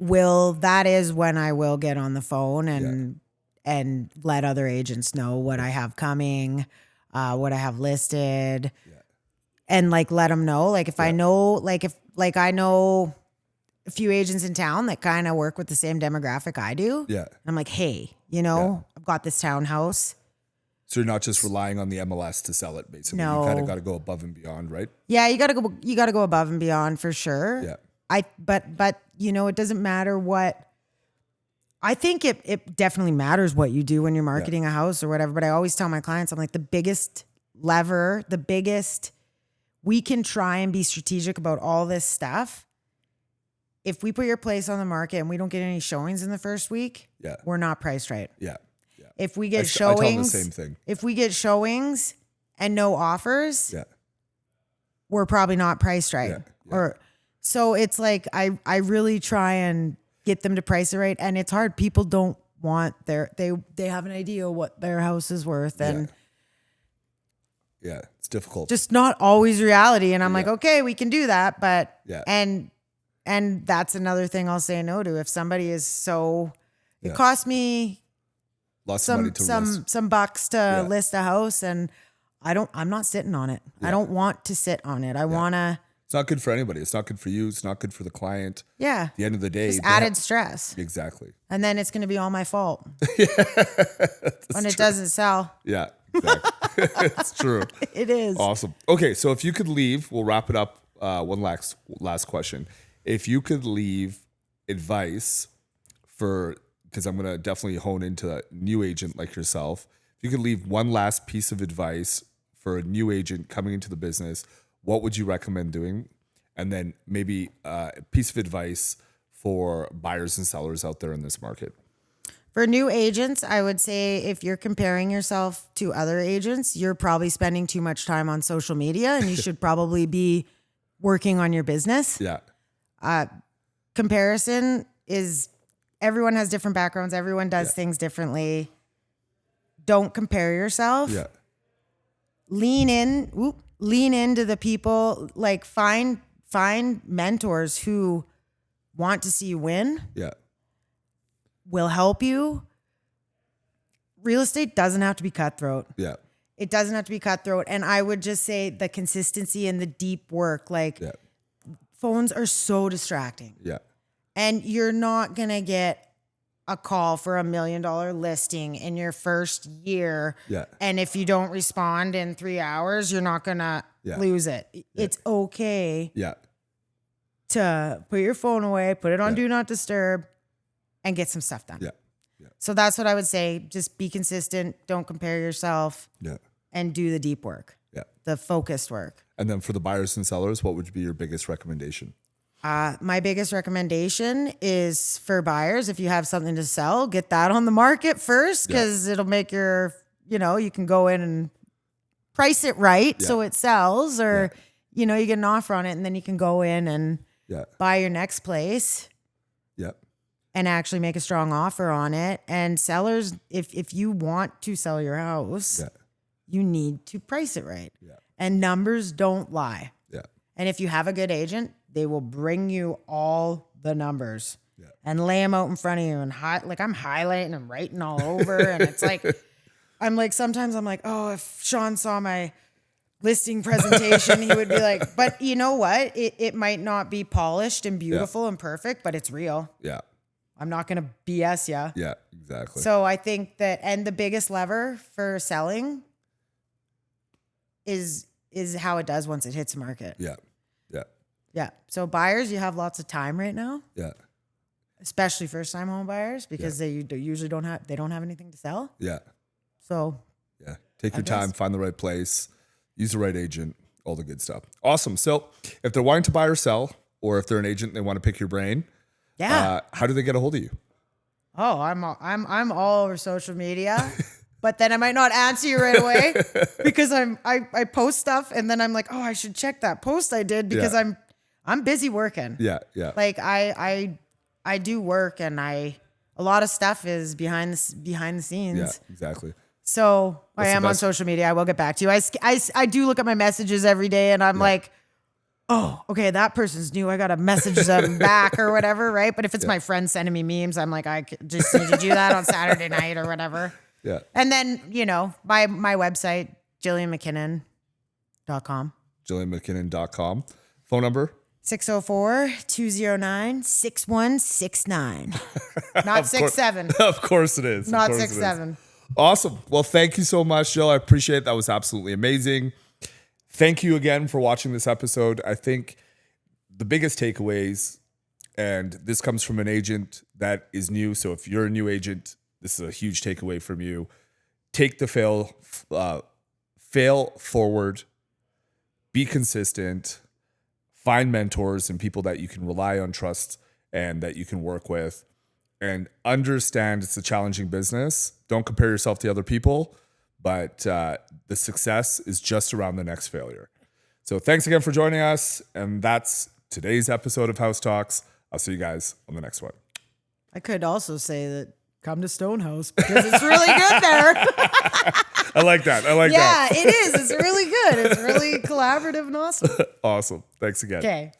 that is when I will get on the phone and let other agents know what I have coming, what I have listed, and like let them know. Like if I know, I know a few agents in town that kind of work with the same demographic I do. Yeah, and I'm like, hey, I've got this townhouse. So you're not just relying on the MLS to sell it, basically. No. You kind of got to go above and beyond, right? Yeah, you got to go above and beyond for sure. Yeah. But it doesn't matter what. I think it definitely matters what you do when you're marketing a house or whatever. But I always tell my clients, I'm like, the biggest we can try and be strategic about all this stuff. If we put your place on the market and we don't get any showings in the first week, we're not priced right. Yeah. If we get showings, I tell them the same thing. If we get showings and no offers, we're probably not priced right. Or so it's like I really try and get them to price it right, and it's hard. People don't want they have an idea what their house is worth, and it's difficult. Just not always reality. And I'm like, okay, we can do that, but and that's another thing I'll say no to. If somebody is it costs me lots of money to list. Some bucks to list a house, and I'm not sitting on it. I don't want to sit on it. I want to. It's not good for anybody. It's not good for you. It's not good for the client. Yeah. At the end of the day, it's added stress. Exactly. And then it's going to be all my fault. When it doesn't sell. Yeah, exactly. It's true. It is. Awesome. Okay, so if you could leave, we'll wrap it up. One last question. If you could leave advice because I'm going to definitely hone into a new agent like yourself. If you could leave one last piece of advice for a new agent coming into the business, what would you recommend doing? And then maybe a piece of advice for buyers and sellers out there in this market. For new agents, I would say if you're comparing yourself to other agents, you're probably spending too much time on social media, and you should probably be working on your business. Yeah. Comparison is everyone has different backgrounds. Everyone does things differently. Don't compare yourself. Yeah. Lean into the people, like find mentors who want to see you win. Yeah. Will help you. Real estate doesn't have to be cutthroat. Yeah. It doesn't have to be cutthroat. And I would just say the consistency and the deep work, phones are so distracting. Yeah. And you're not going to get a call for $1 million listing in your first year. Yeah. And if you don't respond in 3 hours, you're not going to lose it. Yeah. It's okay to put your phone away, put it on Do Not Disturb, and get some stuff done. Yeah. Yeah. So that's what I would say. Just be consistent. Don't compare yourself. Yeah. And do the deep work. Yeah. The focused work. And then for the buyers and sellers, what would be your biggest recommendation? My biggest recommendation is for buyers, if you have something to sell, get that on the market first, because it'll make you can go in and price it right so it sells, or, you get an offer on it, and then you can go in and buy your next place. Yeah. and actually make a strong offer on it. And sellers, if you want to sell your house, you need to price it right. Yeah. And numbers don't lie. Yeah. And if you have a good agent, they will bring you all the numbers and lay them out in front of you. And I'm highlighting and writing all over. And it's like, sometimes I'm like, oh, if Sean saw my listing presentation, he would be like, but you know what? It might not be polished and beautiful and perfect, but it's real. Yeah. I'm not going to BS ya. Yeah, exactly. So I think that, and the biggest lever for selling is how it does once it hits the market. Yeah. Yeah. Yeah. So buyers, you have lots of time right now. Yeah. Especially first time home buyers, because they usually don't have anything to sell. Yeah. So take your time, find the right place, use the right agent, all the good stuff. Awesome. So if they're wanting to buy or sell, or if they're an agent and they want to pick your brain, how do they get a hold of you? Oh, I'm all over social media, but then I might not answer you right away because I post stuff and then I'm like, oh, I should check that post I did because I'm busy working. Yeah, yeah. Like I do work and a lot of stuff is behind the scenes. Yeah, exactly. So I am on social media. I will get back to you. I do look at my messages every day and I'm like, oh, okay, that person's new. I got to message them back or whatever, right? But if it's my friend sending me memes, I'm like, I just need to do that on Saturday night or whatever. Yeah. And then, my website, JillianMcKinnon.com. JillianMcKinnon.com. Phone number? 604-209-6169. Not 67. Of course it is. Not 67. Awesome. Well, thank you so much, Jill. I appreciate it. That was absolutely amazing. Thank you again for watching this episode. I think the biggest takeaways, and this comes from an agent that is new. So if you're a new agent, this is a huge takeaway from you. Take the fail forward, be consistent, find mentors and people that you can rely on, trust, and that you can work with, and understand it's a challenging business. Don't compare yourself to other people. But the success is just around the next failure. So thanks again for joining us. And that's today's episode of House Talks. I'll see you guys on the next one. I could also say that come to Stonehaus because it's really good there. I like that. that. Yeah, it is. It's really good. It's really collaborative and awesome. Awesome. Thanks again. Okay.